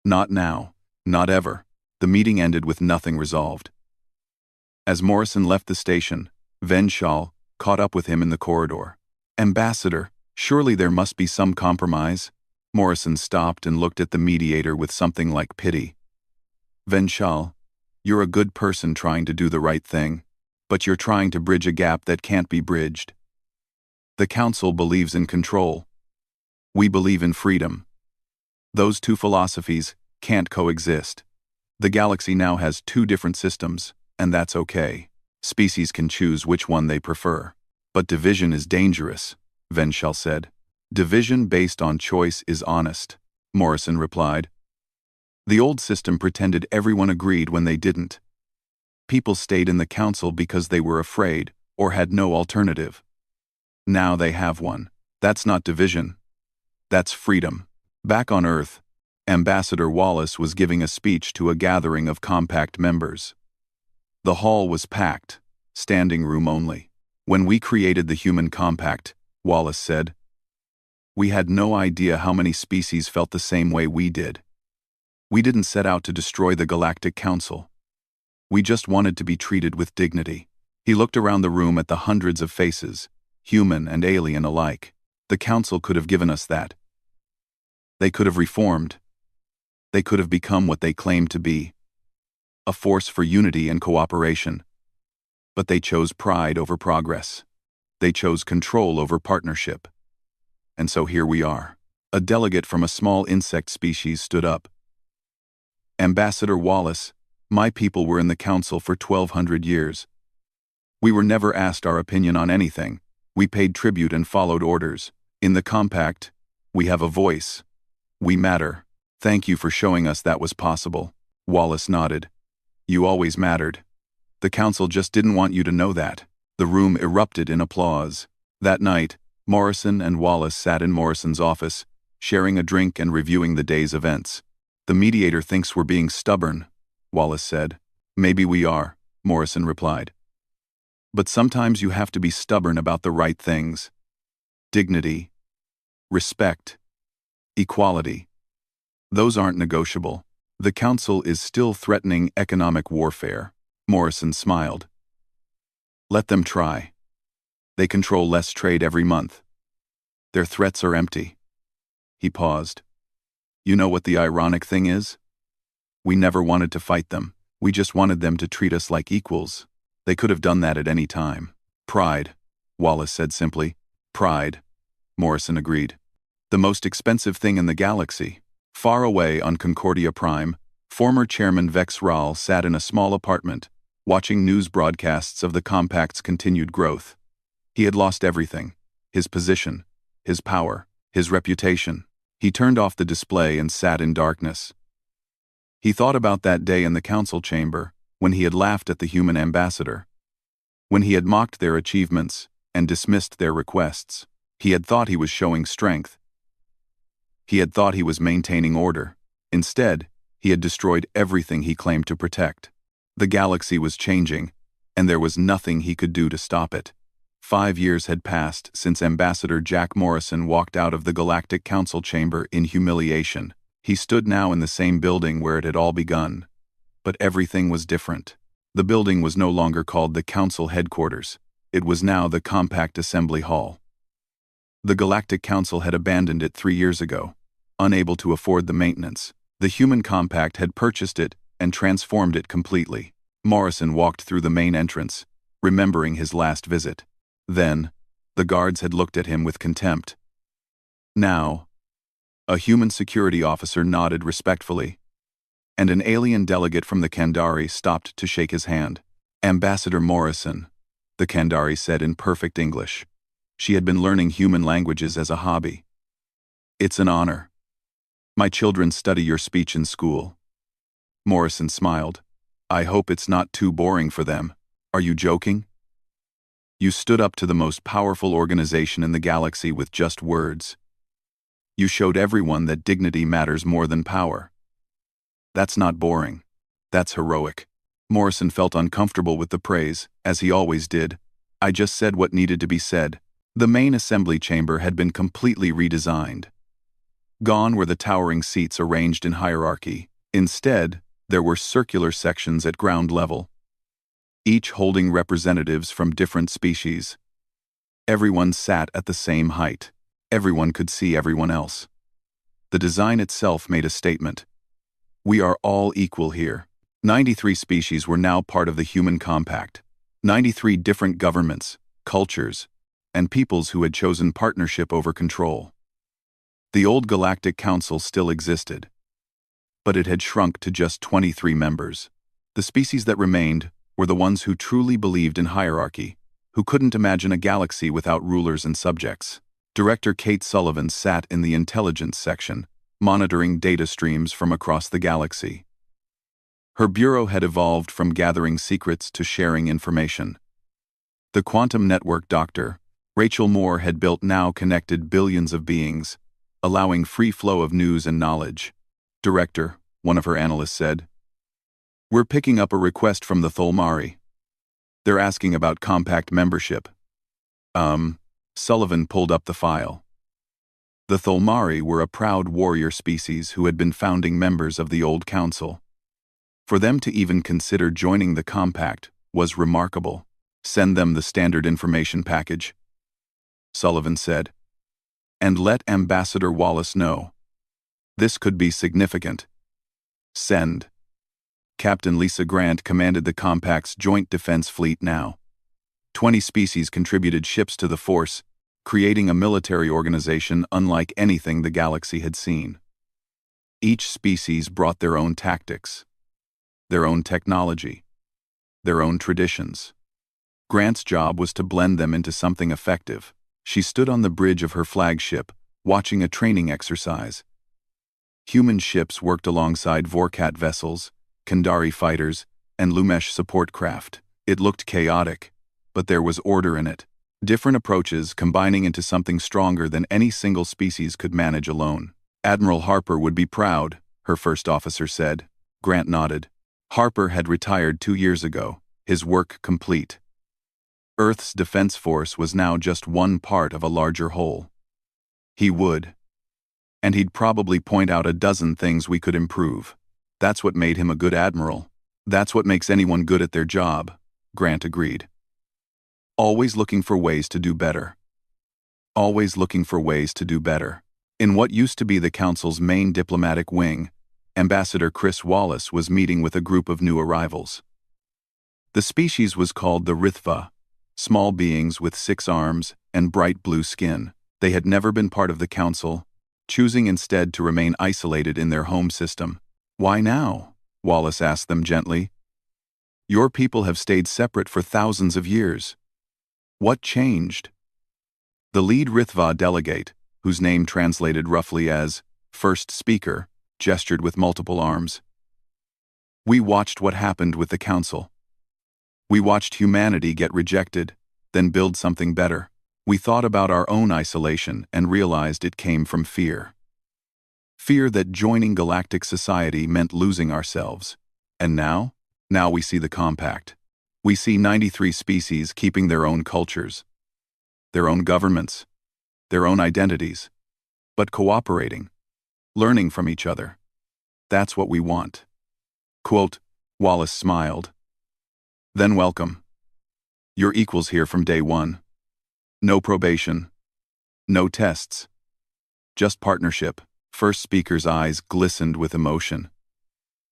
Speaker 1: Not now, not ever." The meeting ended with nothing resolved. As Morrison left the station, Venshal caught up with him in the corridor. "Ambassador, surely there must be some compromise." Morrison stopped and looked at the mediator with something like pity. "Venshal, you're a good person trying to do the right thing, but you're trying to bridge a gap that can't be bridged. The Council believes in control. We believe in freedom. Those 2 philosophies can't coexist. The galaxy now has 2 different systems, and that's okay. Species can choose which one they prefer. But division is dangerous," Venshal said. Division based on choice is honest, Morrison replied. The old system pretended everyone agreed when they didn't. People stayed in the council because they were afraid or had no alternative. Now they have one. That's not division. That's freedom. Back on Earth, Ambassador Wallace was giving a speech to a gathering of Compact members. The hall was packed, standing room only. When we created the human compact, Wallace said, we had no idea how many species felt the same way we did. We didn't set out to destroy the Galactic Council. We just wanted to be treated with dignity. He looked around the room at the hundreds of faces, human and alien alike. The Council could have given us that. They could have reformed. They could have become what they claimed to be, a force for unity and cooperation. But they chose pride over progress. They chose control over partnership. And so here we are. A delegate from a small insect species stood up. Ambassador Wallace, my people were in the council for 1,200 years. We were never asked our opinion on anything. We paid tribute and followed orders. In the compact, we have a voice. We matter. Thank you for showing us that was possible. Wallace nodded. You always mattered. The council just didn't want you to know that. The room erupted in applause. That night, Morrison and Wallace sat in Morrison's office, sharing a drink and reviewing the day's events. The mediator thinks we're being stubborn, Wallace said. Maybe we are, Morrison replied. But sometimes you have to be stubborn about the right things. Dignity, respect, equality. Those aren't negotiable. The council is still threatening economic warfare. Morrison smiled. Let them try. They control less trade every month. Their threats are empty. He paused. You know what the ironic thing is? We never wanted to fight them. We just wanted them to treat us like equals. They could have done that at any time. Pride, Wallace said simply. Pride, Morrison agreed. The most expensive thing in the galaxy. Far away on Concordia Prime, former Chairman Vex Rahl sat in a small apartment, watching news broadcasts of the Compact's continued growth. He had lost everything: his position, his power, his reputation. He turned off the display and sat in darkness. He thought about that day in the council chamber, when he had laughed at the human ambassador. When he had mocked their achievements and dismissed their requests. He had thought he was showing strength. He had thought he was maintaining order. Instead, he had destroyed everything he claimed to protect. The galaxy was changing, and there was nothing he could do to stop it. 5 years had passed since Ambassador Jack Morrison walked out of the Galactic Council chamber in humiliation. He stood now in the same building where it had all begun. But everything was different. The building was no longer called the Council headquarters. It was now the Compact Assembly Hall. The Galactic Council had abandoned it 3 years ago. Unable to afford the maintenance, the human compact had purchased it and transformed it completely. Morrison walked through the main entrance, remembering his last visit. Then, the guards had looked at him with contempt. Now, a human security officer nodded respectfully, and an alien delegate from the Kandari stopped to shake his hand. Ambassador Morrison, the Kandari said in perfect English. She had been learning human languages as a hobby. It's an honor. My children study your speech in school. Morrison smiled. I hope it's not too boring for them. Are you joking? You stood up to the most powerful organization in the galaxy with just words. You showed everyone that dignity matters more than power. That's not boring. That's heroic. Morrison felt uncomfortable with the praise, as he always did. I just said what needed to be said. The main assembly chamber had been completely redesigned. Gone were the towering seats arranged in hierarchy. Instead, there were circular sections at ground level, each holding representatives from different species. Everyone sat at the same height. Everyone could see everyone else. The design itself made a statement. We are all equal here. 93 species were now part of the human compact. 93 different governments, cultures, and peoples who had chosen partnership over control. The old Galactic Council still existed, but it had shrunk to just 23 members. The species that remained were the ones who truly believed in hierarchy, who couldn't imagine a galaxy without rulers and subjects. Director Kate Sullivan sat in the intelligence section, monitoring data streams from across the galaxy. Her bureau had evolved from gathering secrets to sharing information. The quantum network Dr. Rachel Moore had built now connected billions of beings, allowing free flow of news and knowledge. Director, one of her analysts said, "We're picking up a request from the Tholmari. They're asking about compact membership." Sullivan pulled up the file. The Tholmari were a proud warrior species who had been founding members of the Old Council. For them to even consider joining the compact was remarkable. "Send them the standard information package," Sullivan said, "and let Ambassador Wallace know. This could be significant." "Send." Captain Lisa Grant commanded the compact's Joint Defense Fleet now. 20 species contributed ships to the force, creating a military organization unlike anything the galaxy had seen. Each species brought their own tactics, their own technology, their own traditions. Grant's job was to blend them into something effective. She stood on the bridge of her flagship, watching a training exercise. Human ships worked alongside Vorkat vessels, Kandari fighters, and Lumesh support craft. It looked chaotic, but there was order in it. Different approaches combining into something stronger than any single species could manage alone. "Admiral Harper would be proud," her first officer said. Grant nodded. Harper had retired 2 years ago, his work complete. Earth's defense force was now just one part of a larger whole. He would. And he'd probably point out a dozen things we could improve. That's what made him a good admiral. That's what makes anyone good at their job, Grant agreed. Always looking for ways to do better. Always looking for ways to do better. In what used to be the Council's main diplomatic wing, Ambassador Chris Wallace was meeting with a group of new arrivals. The species was called the Rithva, small beings with 6 arms and bright blue skin. They had never been part of the Council, choosing instead to remain isolated in their home system. "Why now?" Wallace asked them gently. "Your people have stayed separate for thousands of years. What changed?" The lead Rithva delegate, whose name translated roughly as First Speaker, gestured with multiple arms. "We watched what happened with the Council. We watched humanity get rejected, then build something better. We thought about our own isolation and realized it came from fear. Fear that joining galactic society meant losing ourselves. And now? Now we see the compact. We see 93 species keeping their own cultures, their own governments, their own identities, but cooperating, learning from each other. That's what we want." Quote, Wallace smiled. "Then welcome. You're equals here from day one. No probation. No tests. Just partnership." First Speaker's eyes glistened with emotion.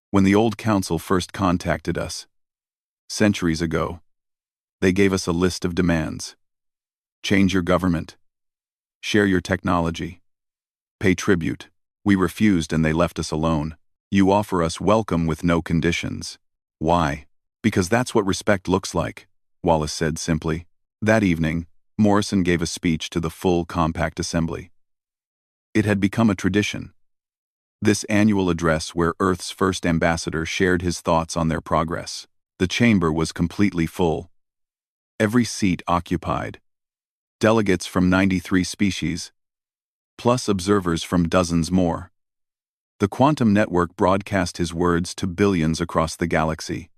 Speaker 1: "When the Old Council first contacted us, centuries ago, they gave us a list of demands. Change your government. Share your technology. Pay tribute. We refused and they left us alone. You offer us welcome with no conditions. Why? Because that's what respect looks like," Wallace said simply. That evening, Morrison gave a speech to the full compact assembly. It had become a tradition. This annual address where Earth's first ambassador shared his thoughts on their progress. The chamber was completely full. Every seat occupied. Delegates from 93 species, plus observers from dozens more. The quantum network broadcast his words to billions across the galaxy.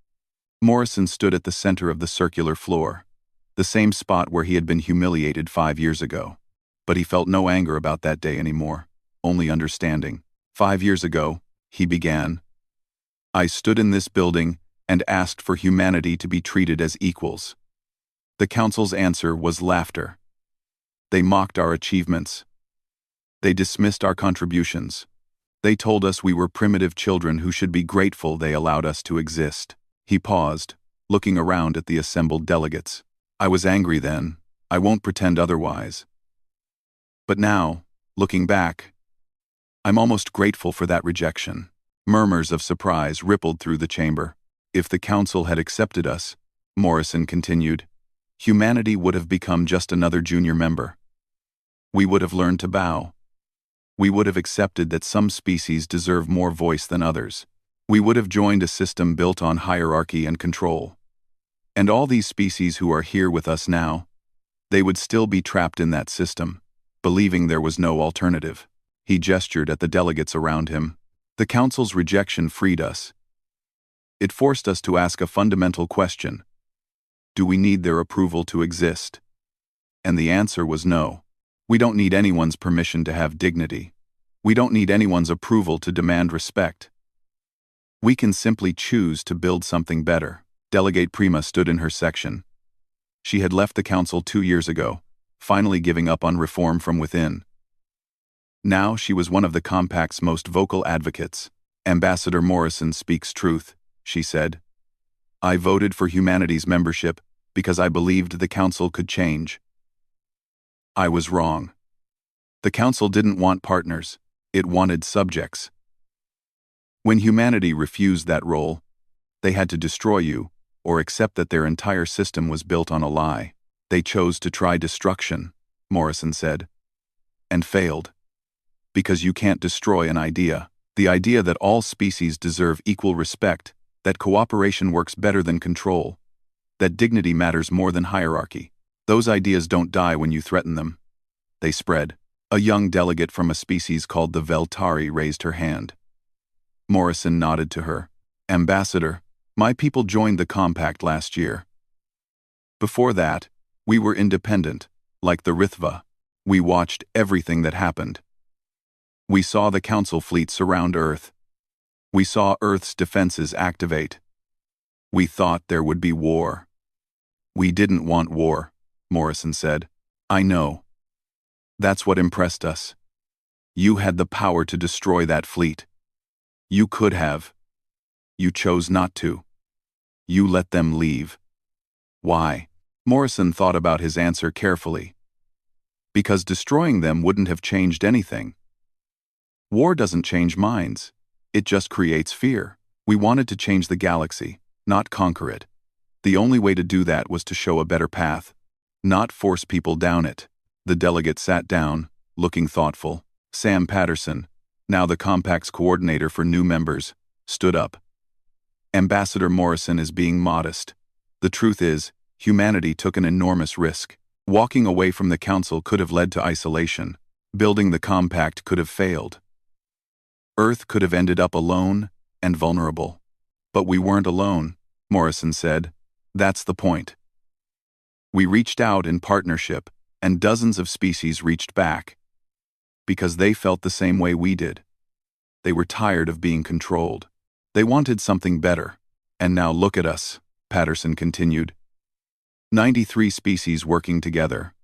Speaker 1: Morrison stood at the center of the circular floor, the same spot where he had been humiliated 5 years ago. But he felt no anger about that day anymore, only understanding. 5 years ago, he began. "I stood in this building and asked for humanity to be treated as equals." The Council's answer was laughter. They mocked our achievements. They dismissed our contributions. They told us we were primitive children who should be grateful they allowed us to exist. He paused, looking around at the assembled delegates. "I was angry then. I won't pretend otherwise. But now, looking back, I'm almost grateful for that rejection." Murmurs of surprise rippled through the chamber. "If the Council had accepted us," Morrison continued, "humanity would have become just another junior member. We would have learned to bow. We would have accepted that some species deserve more voice than others. We would have joined a system built on hierarchy and control. And all these species who are here with us now, they would still be trapped in that system, believing there was no alternative. He gestured at the delegates around him. The council's rejection freed us. It forced us to ask a fundamental question. Do we need their approval to exist? And the answer was no. We don't need anyone's permission to have dignity. We don't need anyone's approval to demand respect. We can simply choose to build something better. Delegate Prima stood in her section. She had left the council 2 years ago, finally giving up on reform from within. Now she was one of the compact's most vocal advocates. Ambassador Morrison speaks truth, she said. I voted for humanity's membership because I believed the council could change. I was wrong. The council didn't want partners, it wanted subjects. When humanity refused that role, they had to destroy you, or accept that their entire system was built on a lie. They chose to try destruction, Morrison said, and failed. Because you can't destroy an idea. The idea that all species deserve equal respect, that cooperation works better than control, that dignity matters more than hierarchy. Those ideas don't die when you threaten them. They spread. A young delegate from a species called the Veltari raised her hand. Morrison nodded to her. Ambassador, my people joined the compact last year. Before that, we were independent, like the Rithva. We watched everything that happened. We saw the council fleet surround Earth. We saw Earth's defenses activate. We thought there would be war. We didn't want war, Morrison said. I know. That's what impressed us. You had the power to destroy that fleet. You could have. You chose not to. You let them leave. Why? Morrison thought about his answer carefully. Because destroying them wouldn't have changed anything. War doesn't change minds. It just creates fear. We wanted to change the galaxy, not conquer it. The only way to do that was to show a better path, not force people down it. The delegate sat down, looking thoughtful. Sam Patterson, now the Compact's coordinator for new members, stood up. Ambassador Morrison is being modest. The truth is, humanity took an enormous risk. Walking away from the council could have led to isolation. Building the Compact could have failed. Earth could have ended up alone and vulnerable. But we weren't alone, Morrison said. That's the point. We reached out in partnership, and dozens of species reached back. Because they felt the same way we did. They were tired of being controlled. They wanted something better. And now look at us, Patterson continued. 93 species working together.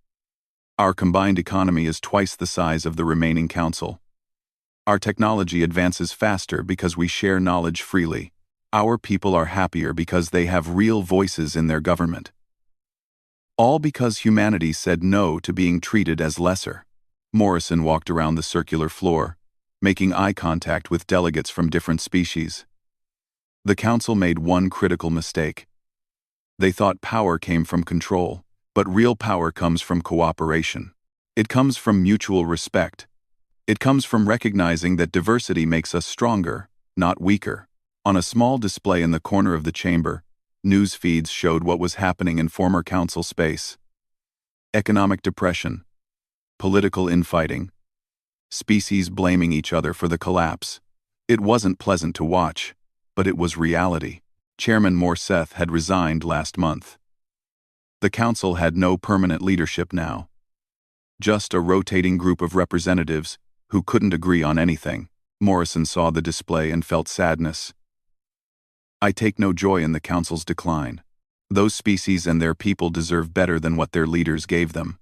Speaker 1: Our combined economy is twice the size of the remaining council. Our technology advances faster because we share knowledge freely. Our people are happier because they have real voices in their government. All because humanity said no to being treated as lesser. Morrison walked around the circular floor, making eye contact with delegates from different species. The council made one critical mistake. They thought power came from control, but real power comes from cooperation. It comes from mutual respect. It comes from recognizing that diversity makes us stronger, not weaker. On a small display in the corner of the chamber, news feeds showed what was happening in former council space. Economic depression, political infighting, species blaming each other for the collapse. It wasn't pleasant to watch, but it was reality. Chairman Morseth had resigned last month. The council had no permanent leadership now. Just a rotating group of representatives who couldn't agree on anything. Morrison saw the display and felt sadness. I take no joy in the council's decline. Those species and their people deserve better than what their leaders gave them.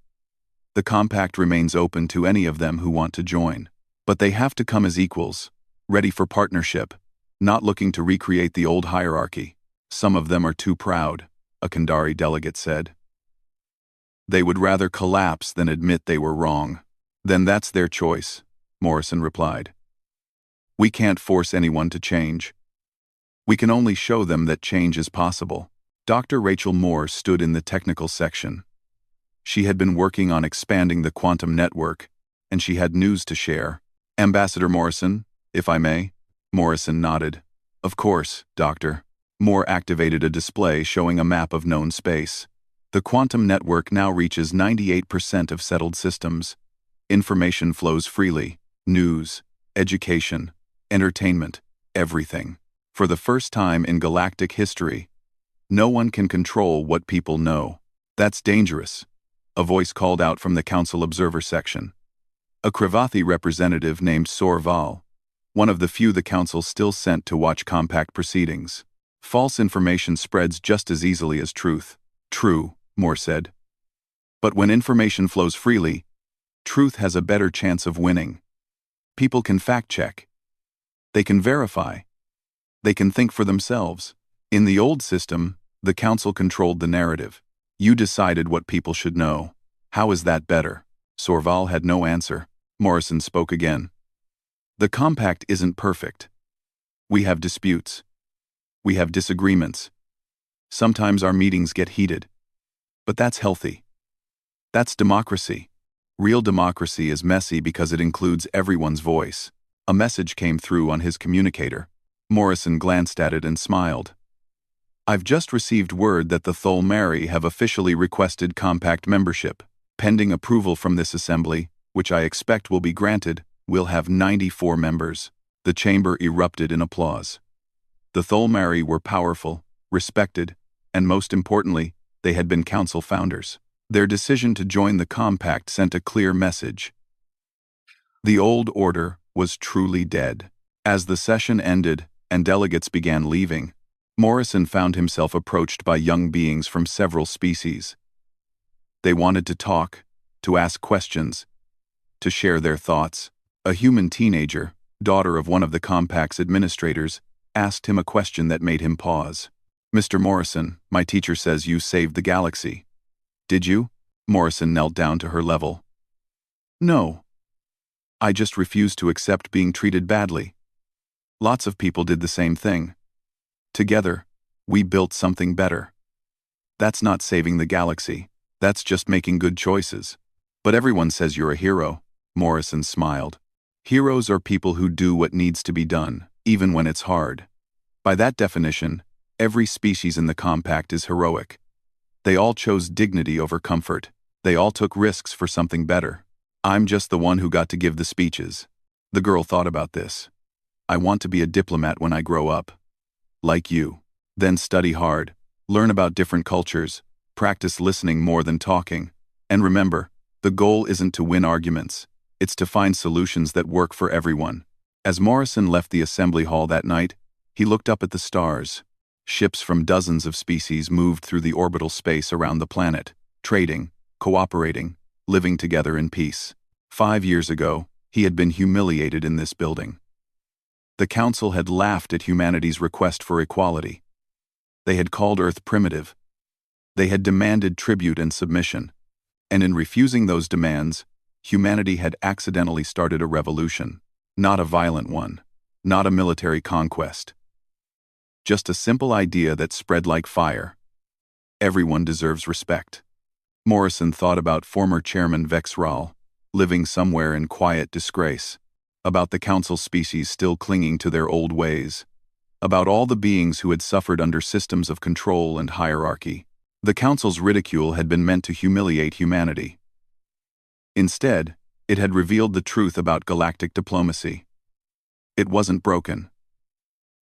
Speaker 1: The compact remains open to any of them who want to join. But they have to come as equals, ready for partnership, not looking to recreate the old hierarchy. Some of them are too proud, a Kandari delegate said. They would rather collapse than admit they were wrong. Then that's their choice, Morrison replied. We can't force anyone to change. We can only show them that change is possible. Dr. Rachel Moore stood in the technical section. She had been working on expanding the quantum network, and she had news to share. Ambassador Morrison, if I may? Morrison nodded. Of course, Doctor. Moore activated a display showing a map of known space. The quantum network now reaches 98% of settled systems. Information flows freely. News, education, entertainment, everything. For the first time in galactic history, no one can control what people know. That's dangerous, a voice called out from the Council Observer section. A Kravathi representative named Sorval, one of the few the Council still sent to watch compact proceedings. False information spreads just as easily as truth. True, Moore said. But when information flows freely, truth has a better chance of winning. People can fact-check. They can verify. They can think for themselves. In the old system, the Council controlled the narrative. You decided what people should know. How is that better? Sorval had no answer. Morrison spoke again. The compact isn't perfect. We have disputes. We have disagreements. Sometimes our meetings get heated. But that's healthy. That's democracy. Real democracy is messy because it includes everyone's voice. A message came through on his communicator. Morrison glanced at it and smiled. I've just received word that the Tholmari have officially requested compact membership. Pending approval from this assembly, which I expect will be granted, we'll have 94 members. The chamber erupted in applause. The Tholmari were powerful, respected, and most importantly, they had been council founders. Their decision to join the compact sent a clear message. The old order was truly dead. As the session ended and delegates began leaving, Morrison found himself approached by young beings from several species. They wanted to talk, to ask questions, to share their thoughts. A human teenager, daughter of one of the compact's administrators, asked him a question that made him pause. Mr. Morrison, my teacher says you saved the galaxy. Did you? Morrison knelt down to her level. No. I just refused to accept being treated badly. Lots of people did the same thing. Together, we built something better. That's not saving the galaxy. That's just making good choices. But everyone says you're a hero. Morrison smiled. Heroes are people who do what needs to be done, even when it's hard. By that definition, every species in the compact is heroic. They all chose dignity over comfort. They all took risks for something better. I'm just the one who got to give the speeches. The girl thought about this. I want to be a diplomat when I grow up. Like you. Then study hard, learn about different cultures, practice listening more than talking. And remember, the goal isn't to win arguments. It's to find solutions that work for everyone. As Morrison left the assembly hall that night, he looked up at the stars. Ships from dozens of species moved through the orbital space around the planet, trading, cooperating, living together in peace. 5 years ago, he had been humiliated in this building. The Council had laughed at humanity's request for equality. They had called Earth primitive. They had demanded tribute and submission. And in refusing those demands, humanity had accidentally started a revolution. Not a violent one. Not a military conquest. Just a simple idea that spread like fire. Everyone deserves respect. Morrison thought about former Chairman Vex Rahl, living somewhere in quiet disgrace, about the Council species still clinging to their old ways, about all the beings who had suffered under systems of control and hierarchy. The Council's ridicule had been meant to humiliate humanity. Instead, it had revealed the truth about galactic diplomacy. It wasn't broken.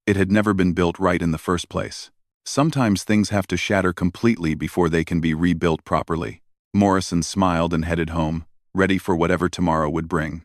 Speaker 1: It had never been built right in the first place. Sometimes things have to shatter completely before they can be rebuilt properly. Morrison smiled and headed home, ready for whatever tomorrow would bring.